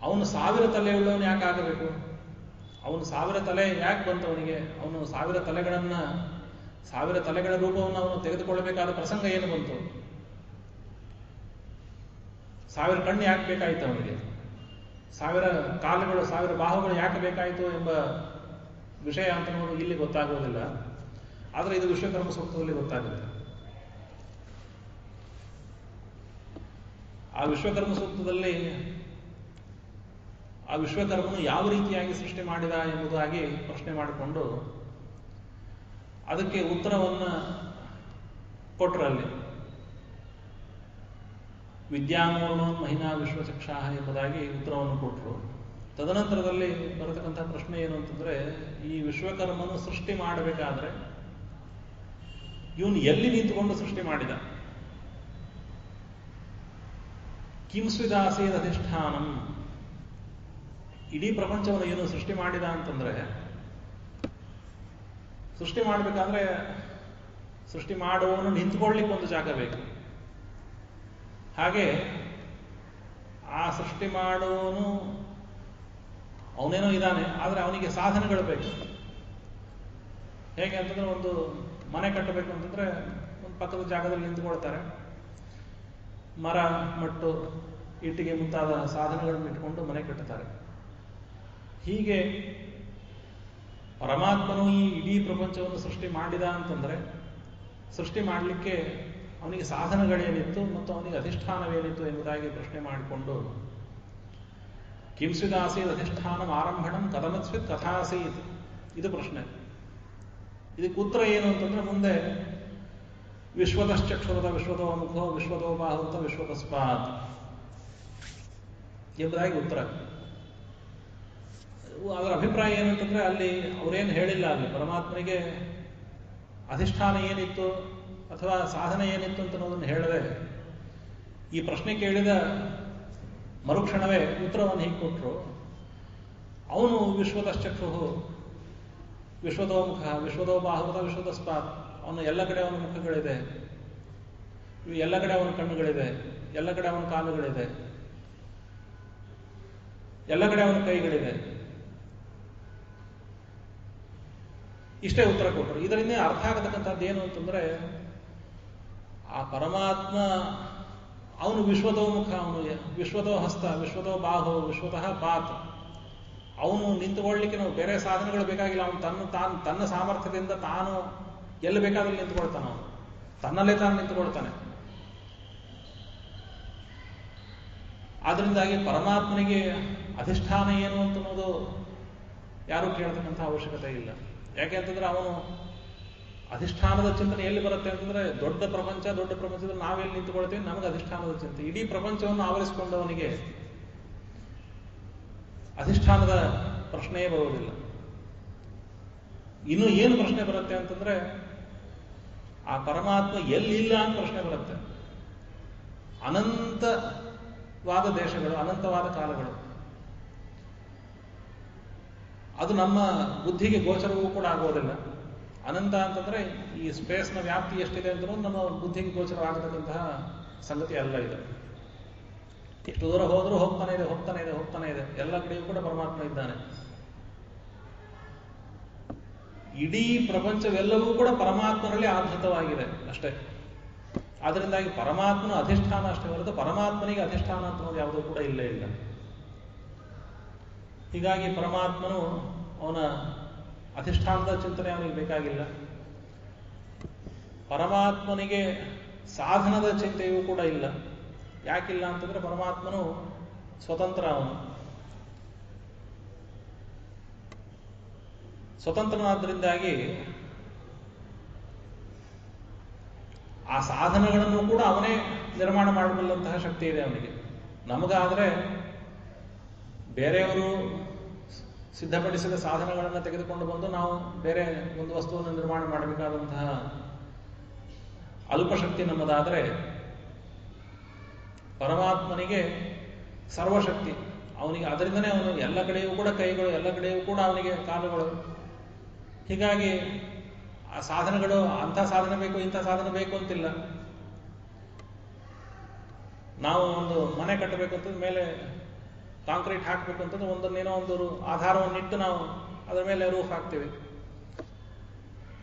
ಅವನು 1000 ತಲೆ ಉಳ್ಳವನು ಯಾಕೆ ಆಗಬೇಕು? ಅವನು 1000 ತಲೆ ಯಾಕೆ ಬಂತು ಅವನಿಗೆ? ಅವನು 1000 ತಲೆಗಳ ರೂಪವನ್ನು ಅವನು ತೆಗೆದುಕೊಳ್ಳಬೇಕಾದ ಪ್ರಸಂಗ ಏನು ಬಂತು? 1000 ಕಣ್ಣು ಯಾಕೆ ಬೇಕಾಯಿತು ಅವನಿಗೆ? 1000 ಕಾಲುಗಳು, 1000 ಬಾಹುಗಳು ಯಾಕೆ ಬೇಕಾಯಿತು ಎಂಬ ವಿಷಯ ಅಂತ ನಮಗೆ ಇಲ್ಲಿ ಗೊತ್ತಾಗೋದಿಲ್ಲ. ಆದರೆ ಇದು ವಿಶ್ವಕರ್ಮ ಸೂಕ್ತದಲ್ಲಿ ಗೊತ್ತಾಗುತ್ತೆ. ಆ ವಿಶ್ವಕರ್ಮ ಸೂಕ್ತದಲ್ಲಿ ಆ ವಿಶ್ವಕರ್ಮನು ಯಾವ ರೀತಿಯಾಗಿ ಸೃಷ್ಟಿ ಮಾಡಿದ ಎಂಬುದಾಗಿ ಪ್ರಶ್ನೆ ಮಾಡಿಕೊಂಡು ಅದಕ್ಕೆ ಉತ್ತರವನ್ನು ಕೊಟ್ಟರಲ್ಲಿ ವಿದ್ಯಾಮೂರ್ಣೋ ಮಹಿನಾ ವಿಶ್ವಚಕ್ಷಾಹ ಎಂಬುದಾಗಿ ಉತ್ತರವನ್ನು ಕೊಟ್ಟರು. ತದನಂತರದಲ್ಲಿ ಬರತಕ್ಕಂಥ ಪ್ರಶ್ನೆ ಏನು ಅಂತಂದ್ರೆ, ಈ ವಿಶ್ವಕರ್ಮನು ಸೃಷ್ಟಿ ಮಾಡಬೇಕಾದ್ರೆ ಇವನು ಎಲ್ಲಿ ನಿಂತುಕೊಂಡು ಸೃಷ್ಟಿ ಮಾಡಿದ? ಕಿಂಸ್ವಿದಾಸೇದ ಅಧಿಷ್ಠಾನಂ. ಇಡೀ ಪ್ರಪಂಚವನ್ನು ಏನು ಸೃಷ್ಟಿ ಮಾಡಿದ ಅಂತಂದ್ರೆ, ಸೃಷ್ಟಿ ಮಾಡಬೇಕಾದ್ರೆ ಸೃಷ್ಟಿ ಮಾಡುವವನು ನಿಂತ್ಕೊಳ್ಳಿಕ್ಕೆ ಒಂದು ಜಾಗ ಬೇಕು. ಹಾಗೆ ಆ ಸೃಷ್ಟಿ ಮಾಡುವವನು ಅವನೇನೋ ಇದ್ದಾನೆ, ಆದರೆ ಅವನಿಗೆ ಸಾಧನಗಳು ಬೇಕು. ಹೇಗೆ ಅಂತಂದ್ರೆ, ಒಂದು ಮನೆ ಕಟ್ಟಬೇಕು ಅಂತಂದ್ರೆ ಒಂದು ಪಕ್ಕದ ಜಾಗದಲ್ಲಿ ನಿಂತ್ಕೊಳ್ತಾರೆ. ಮರ, ಮಟ್ಟು, ಇಟ್ಟಿಗೆ ಮುಂತಾದ ಸಾಧನಗಳನ್ನು ಇಟ್ಕೊಂಡು ಮನೆ ಕಟ್ಟುತ್ತಾರೆ. ಹೀಗೆ ಪರಮಾತ್ಮನು ಈ ಇಡೀ ಪ್ರಪಂಚವನ್ನು ಸೃಷ್ಟಿ ಮಾಡಿದ ಅಂತಂದ್ರೆ, ಸೃಷ್ಟಿ ಮಾಡಲಿಕ್ಕೆ ಅವನಿಗೆ ಸಾಧನಗಳೇನಿತ್ತು ಮತ್ತು ಅವನಿಗೆ ಅಧಿಷ್ಠಾನವೇನಿತ್ತು ಎಂಬುದಾಗಿ ಪ್ರಶ್ನೆ ಮಾಡಿಕೊಂಡು, ಕಿಂಸ್ವಿದಾಸೀದ್ ಅಧಿಷ್ಠಾನಂ ಆರಂಭಣಂ ಕಥಮತ್ಸ್ವಿತ್ ಕಥಾಸೀತ್, ಇದು ಪ್ರಶ್ನೆ. ಇದಕ್ಕೆ ಉತ್ತರ ಏನು ಅಂತಂದ್ರೆ, ಮುಂದೆ ವಿಶ್ವತಶ್ಚಕ್ಷುರದ ವಿಶ್ವತೋ ಮುಖೋ ವಿಶ್ವತೋ ಬಾಹುತ ವಿಶ್ವತಸ್ಪಾತ್ ಎಂಬುದಾಗಿ ಉತ್ತರ. ಅದರ ಅಭಿಪ್ರಾಯ ಏನಂತಂದ್ರೆ, ಅಲ್ಲಿ ಅವರೇನು ಹೇಳಿಲ್ಲ, ಅಲ್ಲಿ ಪರಮಾತ್ಮನಿಗೆ ಅಧಿಷ್ಠಾನ ಏನಿತ್ತು ಅಥವಾ ಸಾಧನೆ ಏನಿತ್ತು ಅಂತ ಅನ್ನೋದನ್ನು ಹೇಳದೆ ಈ ಪ್ರಶ್ನೆ ಕೇಳಿದ ಮರುಕ್ಷಣವೇ ಉತ್ತರವನ್ನು ಹೀಗೆ ಕೊಟ್ಟರು. ಅವನು ವಿಶ್ವತಶ್ಚಕ್ಷು ವಿಶ್ವತೋ ಮುಖ ವಿಶ್ವತೋ ಬಾಹುತ ವಿಶ್ವತಸ್ಪಾತ್, ಅವನು ಎಲ್ಲ ಕಡೆ ಅವನ ಮುಖಗಳಿದೆ, ಎಲ್ಲ ಕಡೆ ಅವನ ಕಣ್ಣುಗಳಿದೆ, ಎಲ್ಲ ಕಡೆ ಅವನ ಕಾಲುಗಳಿದೆ, ಎಲ್ಲ ಕಡೆ ಅವನ ಕೈಗಳಿದೆ. ಇಷ್ಟೇ ಉತ್ತರ ಕೊಟ್ಟರು. ಇದರಿಂದ ಅರ್ಥ ಆಗತಕ್ಕಂಥದ್ದು ಏನು ಅಂತಂದ್ರೆ, ಆ ಪರಮಾತ್ಮ ಅವನು ವಿಶ್ವತೋ ಮುಖ, ಅವನು ವಿಶ್ವತೋ ಹಸ್ತ, ವಿಶ್ವತೋ ಬಾಹು, ವಿಶ್ವತಃ ಪಾತ್. ಅವನು ನಿಂತುಕೊಳ್ಳಲಿಕ್ಕೆ ನಾವು ಬೇರೆ ಸಾಧನಗಳು ಬೇಕಾಗಿಲ್ಲ. ಅವನು ತನ್ನ ಸಾಮರ್ಥ್ಯದಿಂದ ತಾನು ಎಲ್ಲಿ ಬೇಕಾದಲ್ಲಿ ನಿಂತುಕೊಳ್ತಾನೆ. ಅವನು ತನ್ನಲ್ಲೇ ತಾನು ನಿಂತುಕೊಳ್ತಾನೆ. ಆದ್ರಿಂದಾಗಿ ಪರಮಾತ್ಮನಿಗೆ ಅಧಿಷ್ಠಾನ ಏನು ಅಂತ ಅನ್ನೋದು ಯಾರೂ ಕೇಳತಕ್ಕಂಥ ಅವಶ್ಯಕತೆ ಇಲ್ಲ. ಯಾಕೆ ಅಂತಂದ್ರೆ, ಅವನು ಅಧಿಷ್ಠಾನದ ಚಿಂತನೆ ಎಲ್ಲಿ ಬರುತ್ತೆ ಅಂತಂದ್ರೆ, ದೊಡ್ಡ ಪ್ರಪಂಚದಲ್ಲಿ ನಾವೆಲ್ಲಿ ನಿಂತುಕೊಳ್ತೀವಿ, ನಮಗೆ ಅಧಿಷ್ಠಾನದ ಚಿಂತೆ. ಇಡೀ ಪ್ರಪಂಚವನ್ನು ಆವರಿಸಿಕೊಂಡವನಿಗೆ ಅಧಿಷ್ಠಾನದ ಪ್ರಶ್ನೆಯೇ ಬರುವುದಿಲ್ಲ. ಇನ್ನು ಏನು ಪ್ರಶ್ನೆ ಬರುತ್ತೆ ಅಂತಂದ್ರೆ, ಆ ಪರಮಾತ್ಮ ಎಲ್ಲಿಲ್ಲ ಅಂತ ಪ್ರಶ್ನೆ ಬರುತ್ತೆ. ಅನಂತವಾದ ದೇಶಗಳು, ಅನಂತವಾದ ಕಾಲಗಳು, ಅದು ನಮ್ಮ ಬುದ್ಧಿಗೆ ಗೋಚರವೂ ಕೂಡ ಆಗೋದಿಲ್ಲ. ಅನಂತ ಅಂತಂದ್ರೆ ಈ ಸ್ಪೇಸ್ನ ವ್ಯಾಪ್ತಿ ಎಷ್ಟಿದೆ ಅಂತ ನಮ್ಮ ಬುದ್ಧಿಗೆ ಗೋಚರವಾಗತಕ್ಕಂತಹ ಸಂಗತಿ ಅಲ್ಲ ಇದು. ಎಷ್ಟು ದೂರ ಹೋದ್ರೂ ಹೋಗ್ತಾನೆ ಇದೆ. ಎಲ್ಲ ಕಡೆಯೂ ಕೂಡ ಪರಮಾತ್ಮ ಇದ್ದಾನೆ. ಇಡೀ ಪ್ರಪಂಚವೆಲ್ಲವೂ ಕೂಡ ಪರಮಾತ್ಮನಲ್ಲಿ ಆಧೃತವಾಗಿದೆ ಅಷ್ಟೇ. ಆದ್ದರಿಂದಾಗಿ ಪರಮಾತ್ಮನ ಅಧಿಷ್ಠಾನ ಅಷ್ಟೇ ಹೊರತು ಪರಮಾತ್ಮನಿಗೆ ಅಧಿಷ್ಠಾನ ಅಂತ ಅನ್ನೋದು ಯಾವುದೂ ಕೂಡ ಇಲ್ಲೇ ಇಲ್ಲ. ಹೀಗಾಗಿ ಪರಮಾತ್ಮನು ಅವನ ಅಧಿಷ್ಠಾನದ ಚಿಂತನೆ ಅವನಿಗೆ ಬೇಕಾಗಿಲ್ಲ. ಪರಮಾತ್ಮನಿಗೆ ಸಾಧನದ ಚಿಂತೆಯೂ ಕೂಡ ಇಲ್ಲ. ಯಾಕಿಲ್ಲ ಅಂತಂದ್ರೆ ಪರಮಾತ್ಮನು ಸ್ವತಂತ್ರ. ಅವನು ಸ್ವತಂತ್ರನಾದ್ದರಿಂದಾಗಿ ಆ ಸಾಧನಗಳನ್ನು ಕೂಡ ಅವನೇ ನಿರ್ಮಾಣ ಮಾಡಬಲ್ಲಂತಹ ಶಕ್ತಿ ಇದೆ ಅವನಿಗೆ. ನಮಗಾದರೆ ಬೇರೆಯವರು ಸಿದ್ಧಪಡಿಸಿದ ಸಾಧನಗಳನ್ನು ತೆಗೆದುಕೊಂಡು ಬಂದು ನಾವು ಬೇರೆ ಒಂದು ವಸ್ತುವನ್ನು ನಿರ್ಮಾಣ ಮಾಡಬೇಕಾದಂತಹ ಅಲ್ಪಶಕ್ತಿ ನಮ್ಮದಾದರೆ, ಪರಮಾತ್ಮನಿಗೆ ಸರ್ವಶಕ್ತಿ. ಅವನಿಗೆ ಅದರಿಂದನೇ ಅವನು ಎಲ್ಲ ಕಡೆಯೂ ಕೂಡ ಕೈಗಳು, ಎಲ್ಲ ಕಡೆಯೂ ಕೂಡ ಅವನಿಗೆ ಕಾಲುಗಳು. ಹೀಗಾಗಿ ಆ ಸಾಧನಗಳು ಅಂಥ ಸಾಧನ ಬೇಕು ಇಂಥ ಸಾಧನ ಬೇಕು ಅಂತಿಲ್ಲ. ನಾವು ಒಂದು ಮನೆ ಕಟ್ಟಬೇಕು ಅಂತಂದ್ರೆ ಮೇಲೆ ಕಾಂಕ್ರೀಟ್ ಹಾಕಬೇಕು ಅಂತಂದ್ರೆ ಒಂದನ್ನೇನೋ ಒಂದು ಆಧಾರವನ್ನಿಟ್ಟು ನಾವು ಅದರ ಮೇಲೆ ರೂಫ್ ಹಾಕ್ತೀವಿ.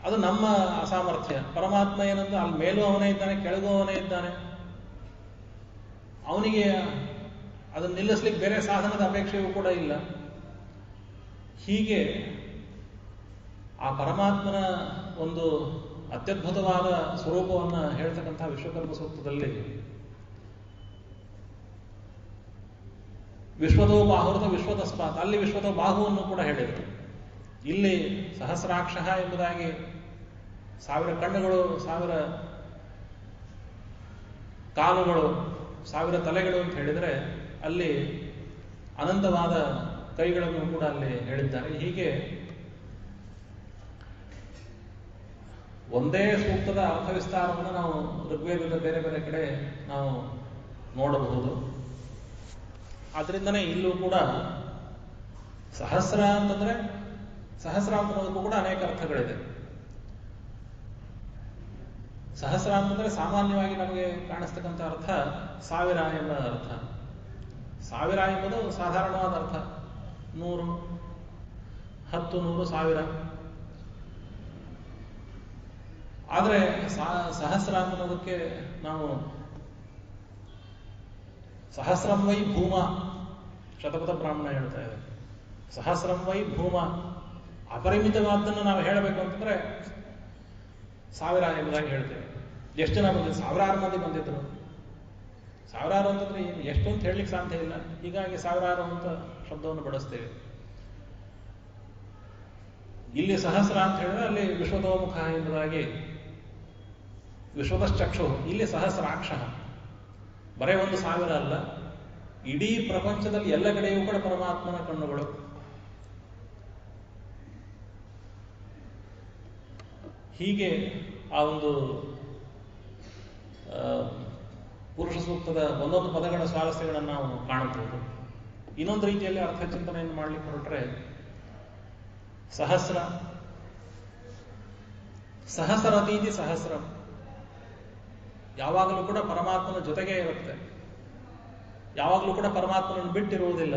ಅದು ನಮ್ಮ ಅಸಾಮರ್ಥ್ಯ. ಪರಮಾತ್ಮ ಏನಂದ್ರೆ ಅಲ್ಲಿ ಮೇಲೂ ಅವನೇ ಇದ್ದಾನೆ, ಕೆಳಗೂ ಅವನೇ ಇದ್ದಾನೆ. ಅವನಿಗೆ ಅದನ್ನು ನಿಲ್ಲಿಸ್ಲಿಕ್ಕೆ ಬೇರೆ ಸಾಧನದ ಅಪೇಕ್ಷೆಯೂ ಕೂಡ ಇಲ್ಲ. ಹೀಗೆ ಆ ಪರಮಾತ್ಮನ ಒಂದು ಅತ್ಯದ್ಭುತವಾದ ಸ್ವರೂಪವನ್ನು ಹೇಳ್ತಕ್ಕಂಥ ವಿಶ್ವಕರ್ಮ ಸೂಕ್ತದಲ್ಲಿ ವಿಶ್ವದೋ ಬಾಹುರದ ವಿಶ್ವತಸ್ಪಾತ್, ಅಲ್ಲಿ ವಿಶ್ವದ ಬಾಹುವನ್ನು ಕೂಡ ಹೇಳಿದರು. ಇಲ್ಲಿ ಸಹಸ್ರಾಕ್ಷ ಎಂಬುದಾಗಿ 1000 ಕಣ್ಣುಗಳು, 1000 ಕಾಲುಗಳು, 1000 ತಲೆಗಳು ಅಂತ ಹೇಳಿದರೆ ಅಲ್ಲಿ ಅನಂತವಾದ ಕೈಗಳನ್ನು ಕೂಡ ಅಲ್ಲಿ ಹೇಳಿದ್ದಾರೆ. ಹೀಗೆ ಒಂದೇ ಸೂಕ್ತದ ಅರ್ಥವಿಸ್ತಾರವನ್ನು ನಾವು ಋಗ್ವೇದದ ಬೇರೆ ಬೇರೆ ಕಡೆ ನಾವು ನೋಡಬಹುದು. ಆದ್ರಿಂದನೇ ಇಲ್ಲೂ ಕೂಡ ಸಹಸ್ರ ಅಂತಂದ್ರೆ ಸಹಸ್ರ ಅನ್ನೋದಕ್ಕೂ ಕೂಡ ಅನೇಕ ಅರ್ಥಗಳಿದೆ. ಸಹಸ್ರ ಅಂತಂದ್ರೆ ಸಾಮಾನ್ಯವಾಗಿ ನಮಗೆ ಕಾಣಿಸ್ತಕ್ಕಂಥ ಅರ್ಥ 1000 ಎಂಬ ಅರ್ಥ. 1000 ಎಂಬುದು ಸಾಧಾರಣವಾದ ಅರ್ಥ. 100, 10, 100, 1000. ಆದರೆ ಸಹಸ್ರ ಅನ್ನೋದಕ್ಕೆ ನಾವು ಸಹಸ್ರಂ ವೈ ಭೂಮ, ಶತಪಥ ಬ್ರಾಹ್ಮಣ ಹೇಳ್ತಾ ಇದೆ. ಸಹಸ್ರಂ ವೈ ಭೂಮ, ಅಪರಿಮಿತವಾದ್ದನ್ನು ನಾವು ಹೇಳಬೇಕು ಅಂತಂದ್ರೆ 1000 ಎಂಬುದಾಗಿ ಹೇಳ್ತೇವೆ. ಎಷ್ಟು ಜನ ಬಂದಿದ್ರು? 1000 ಮಂದಿ ಬಂದಿದ್ರು. 1000 ಅಂತಂದ್ರೆ ಎಷ್ಟು ಅಂತ ಹೇಳಲಿಕ್ಕೆ ಸಾಧ್ಯ ಇಲ್ಲ. ಹೀಗಾಗಿ 1000 ಅಂತ ಶಬ್ದವನ್ನು ಬಳಸ್ತೇವೆ. ಇಲ್ಲಿ ಸಹಸ್ರ ಅಂತ ಹೇಳಿದ್ರೆ ಅಲ್ಲಿ ವಿಶ್ವತೋಮುಖ ಎಂಬುದಾಗಿ ವಿಶ್ವತಶ್ಚಕ್ಷು, ಇಲ್ಲಿ ಸಹಸ್ರಾಕ್ಷ. ಬರೇ ಒಂದು 1000 ಅಲ್ಲ, ಇಡೀ ಪ್ರಪಂಚದಲ್ಲಿ ಎಲ್ಲ ಕಡೆಯೂ ಕೂಡ ಪರಮಾತ್ಮನ ಕಣ್ಣುಗಳು. ಹೀಗೆ ಆ ಒಂದು ಪುರುಷ ಸೂಕ್ತದ ಒಂದೊಂದು ಪದಗಳ ಸ್ವಾರಸ್ಯಗಳನ್ನು ನಾವು ಕಾಣಬಹುದು. ಇನ್ನೊಂದು ರೀತಿಯಲ್ಲಿ ಅರ್ಥ ಚಿಂತನೆಯನ್ನು ಮಾಡಲಿಕ್ಕೆ ಹೊರಟ್ರೆ ಸಹಸ್ರ, ಸಹಸ್ರತೀತಿ ಸಹಸ್ರ, ಯಾವಾಗಲೂ ಕೂಡ ಪರಮಾತ್ಮನ ಜೊತೆಗೇ ಇರುತ್ತೆ, ಯಾವಾಗಲೂ ಕೂಡ ಪರಮಾತ್ಮನನ್ನು ಬಿಟ್ಟಿರುವುದಿಲ್ಲ.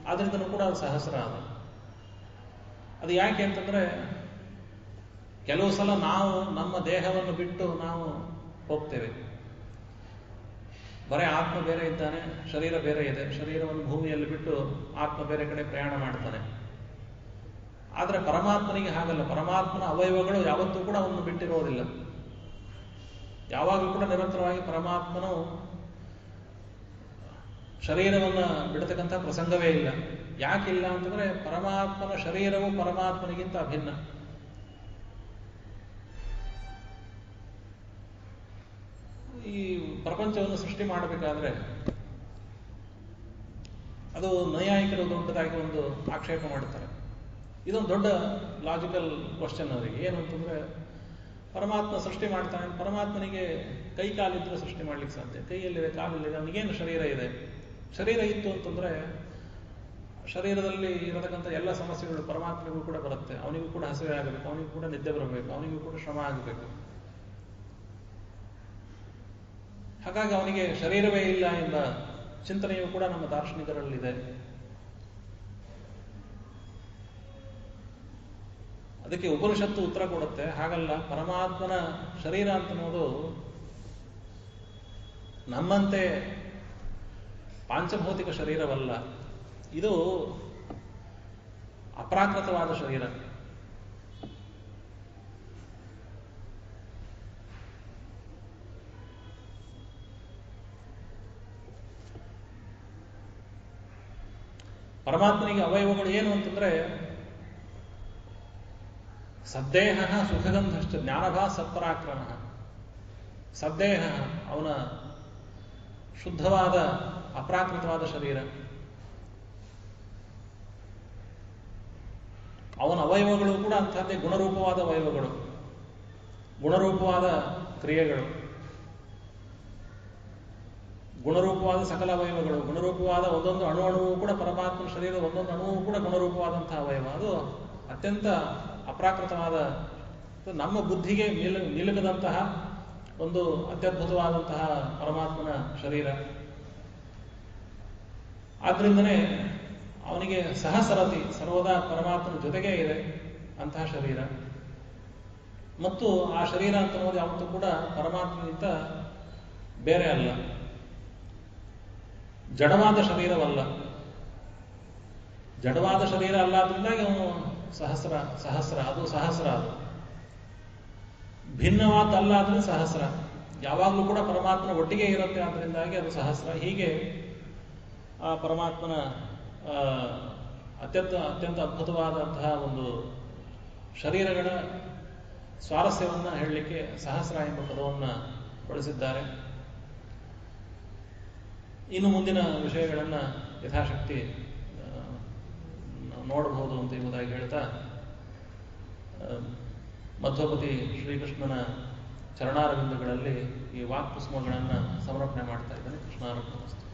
ಆದ್ರಿಂದಲೂ ಕೂಡ ಅದು ಸಹಸ್ರ. ಅದು ಯಾಕೆ ಅಂತಂದ್ರೆ ಕೆಲವು ಸಲ ನಾವು ನಮ್ಮ ದೇಹವನ್ನು ಬಿಟ್ಟು ನಾವು ಹೋಗ್ತೇವೆ. ಬರೀ ಆತ್ಮ ಬೇರೆ ಇದ್ದಾನೆ, ಶರೀರ ಬೇರೆ ಇದೆ. ಶರೀರವನ್ನು ಭೂಮಿಯಲ್ಲಿ ಬಿಟ್ಟು ಆತ್ಮ ಬೇರೆ ಕಡೆ ಪ್ರಯಾಣ ಮಾಡ್ತಾನೆ. ಆದರೆ ಪರಮಾತ್ಮನಿಗೆ ಹಾಗಲ್ಲ. ಪರಮಾತ್ಮನ ಅವಯವಗಳು ಯಾವತ್ತೂ ಕೂಡ ಅವನು ಬಿಟ್ಟಿರೋದಿಲ್ಲ. ಯಾವಾಗಲೂ ಕೂಡ ನಿರಂತರವಾಗಿ ಪರಮಾತ್ಮನು ಶರೀರವನ್ನು ಬಿಡತಕ್ಕಂಥ ಪ್ರಸಂಗವೇ ಇಲ್ಲ. ಯಾಕಿಲ್ಲ ಅಂತಂದ್ರೆ ಪರಮಾತ್ಮನ ಶರೀರವು ಪರಮಾತ್ಮನಿಗಿಂತ ಅಭಿನ್ನ. ಈ ಪ್ರಪಂಚವನ್ನು ಸೃಷ್ಟಿ ಮಾಡಬೇಕಾದ್ರೆ ಅದು ನೈಯಾಯಿಕರು ದೊಡ್ಡದಾಗಿ ಒಂದು ಆಕ್ಷೇಪ ಮಾಡುತ್ತಾರೆ. ಇದೊಂದು ದೊಡ್ಡ ಲಾಜಿಕಲ್ ಕ್ವಶನ್ ಅವರಿಗೆ. ಏನು ಅಂತಂದ್ರೆ ಪರಮಾತ್ಮ ಸೃಷ್ಟಿ ಮಾಡ್ತಾನೆ, ಪರಮಾತ್ಮನಿಗೆ ಕೈ ಕಾಲಿದ್ರೆ ಸೃಷ್ಟಿ ಮಾಡ್ಲಿಕ್ಕೆ ಸಾಧ್ಯ. ಕೈಯಲ್ಲಿದೆ, ಕಾಲಿಲ್ಲಿದೆ, ಅವನಿಗೇನು ಶರೀರ ಇದೆ? ಶರೀರ ಇತ್ತು ಅಂತಂದ್ರೆ ಶರೀರದಲ್ಲಿ ಇರತಕ್ಕಂಥ ಎಲ್ಲ ಸಮಸ್ಯೆಗಳು ಪರಮಾತ್ಮನಿಗೂ ಕೂಡ ಬರುತ್ತೆ. ಅವನಿಗೂ ಕೂಡ ಹಸಿವೆ ಆಗಬೇಕು, ಅವನಿಗೂ ಕೂಡ ನಿದ್ದೆ ಬರಬೇಕು, ಅವನಿಗೂ ಕೂಡ ಶ್ರಮ ಆಗಬೇಕು. ಹಾಗಾಗಿ ಅವನಿಗೆ ಶರೀರವೇ ಇಲ್ಲ ಎಂಬ ಚಿಂತನೆಯೂ ಕೂಡ ನಮ್ಮ ದಾರ್ಶನಿಕರಲ್ಲಿದೆ. ಅದಕ್ಕೆ ಉಪನಿಷತ್ತು ಉತ್ತರ ಕೊಡುತ್ತೆ, ಹಾಗಲ್ಲ, ಪರಮಾತ್ಮನ ಶರೀರ ಅಂತನ್ನೋದು ನಮ್ಮಂತೆ ಪಾಂಚಭೌತಿಕ ಶರೀರವಲ್ಲ, ಇದು ಅಪ್ರಾಕೃತವಾದ ಶರೀರ. ಪರಮಾತ್ಮನಿಗೆ ಅವಯವಗಳು ಏನು ಅಂತಂದ್ರೆ, ಸದ್ದೇಹ ಸುಖಗಂಧಶ್ಚ ಜ್ಞಾನಭಾ ಸತ್ಪರಾಕ್ರಮ. ಸದ್ದೇಹ ಅವನ ಶುದ್ಧವಾದ ಅಪ್ರಾಕೃತವಾದ ಶರೀರ, ಅವನ ಅವಯವಗಳು ಕೂಡ ಅಂಥದ್ದೇ ಗುಣರೂಪವಾದ ಅವಯವಗಳು, ಗುಣರೂಪವಾದ ಕ್ರಿಯೆಗಳು, ಗುಣರೂಪವಾದ ಸಕಲ ಅವಯವಗಳು, ಗುಣರೂಪವಾದ ಒಂದೊಂದು ಅಣುವು ಕೂಡ ಪರಮಾತ್ಮನ ಶರೀರದ ಒಂದೊಂದು ಅಣುವು ಕೂಡ ಗುಣರೂಪವಾದಂತಹ ಅವಯವ. ಅದು ಅತ್ಯಂತ ಅಪ್ರಾಕೃತವಾದ, ನಮ್ಮ ಬುದ್ಧಿಗೆ ನಿಲುಕದಂತಹ ಒಂದು ಅತ್ಯದ್ಭುತವಾದಂತಹ ಪರಮಾತ್ಮನ ಶರೀರ. ಆದ್ರಿಂದನೇ ಅವನಿಗೆ ಸಹಸರತಿ, ಸರ್ವದಾ ಪರಮಾತ್ಮನ ಜೊತೆಗೇ ಇದೆ ಅಂತಹ ಶರೀರ. ಮತ್ತು ಆ ಶರೀರ ಅಂತ ಅನ್ನೋದು ಯಾವತ್ತೂ ಕೂಡ ಪರಮಾತ್ಮನಿಂದ ಬೇರೆ ಅಲ್ಲ, ಜಡವಾದ ಶರೀರವಲ್ಲ. ಜಡವಾದ ಶರೀರ ಅಲ್ಲ, ಆದ್ರಿಂದಾಗಿ ಅವನು ಸಹಸ್ರ ಅದು ಸಹಸ್ರ, ಅದು ಭಿನ್ನವಾದಲ್ಲ, ಆದ್ರೆ ಸಹಸ್ರ. ಯಾವಾಗಲೂ ಕೂಡ ಪರಮಾತ್ಮನ ಒಟ್ಟಿಗೆ ಇರುತ್ತೆ, ಆದ್ರಿಂದಾಗಿ ಅದು ಸಹಸ್ರ. ಹೀಗೆ ಆ ಪರಮಾತ್ಮನ ಅತ್ಯಂತ ಅದ್ಭುತವಾದಂತಹ ಒಂದು ಶರೀರಗಳ ಸ್ವಾರಸ್ಯವನ್ನು ಹೇಳಲಿಕ್ಕೆ ಸಹಸ್ರ ಎಂಬ ಪದವನ್ನು ಬಳಸಿದ್ದಾರೆ. ಇನ್ನು ಮುಂದಿನ ವಿಷಯಗಳನ್ನು ಯಥಾಶಕ್ತಿ ನೋಡಬಹುದು ಅಂತ ಎಂಬುದಾಗಿ ಹೇಳ್ತಾ, ಮಧ್ವಪತಿ ಶ್ರೀಕೃಷ್ಣನ ಚರಣಾರವಿಂದಗಳಲ್ಲಿ ಈ ವಾಕ್ಪುಷ್ಪಗಳನ್ನು ಸಮರ್ಪಣೆ ಮಾಡ್ತಾ ಇದ್ದಾನೆ. ಕೃಷ್ಣಾರ್ಪಣಮಸ್ತು.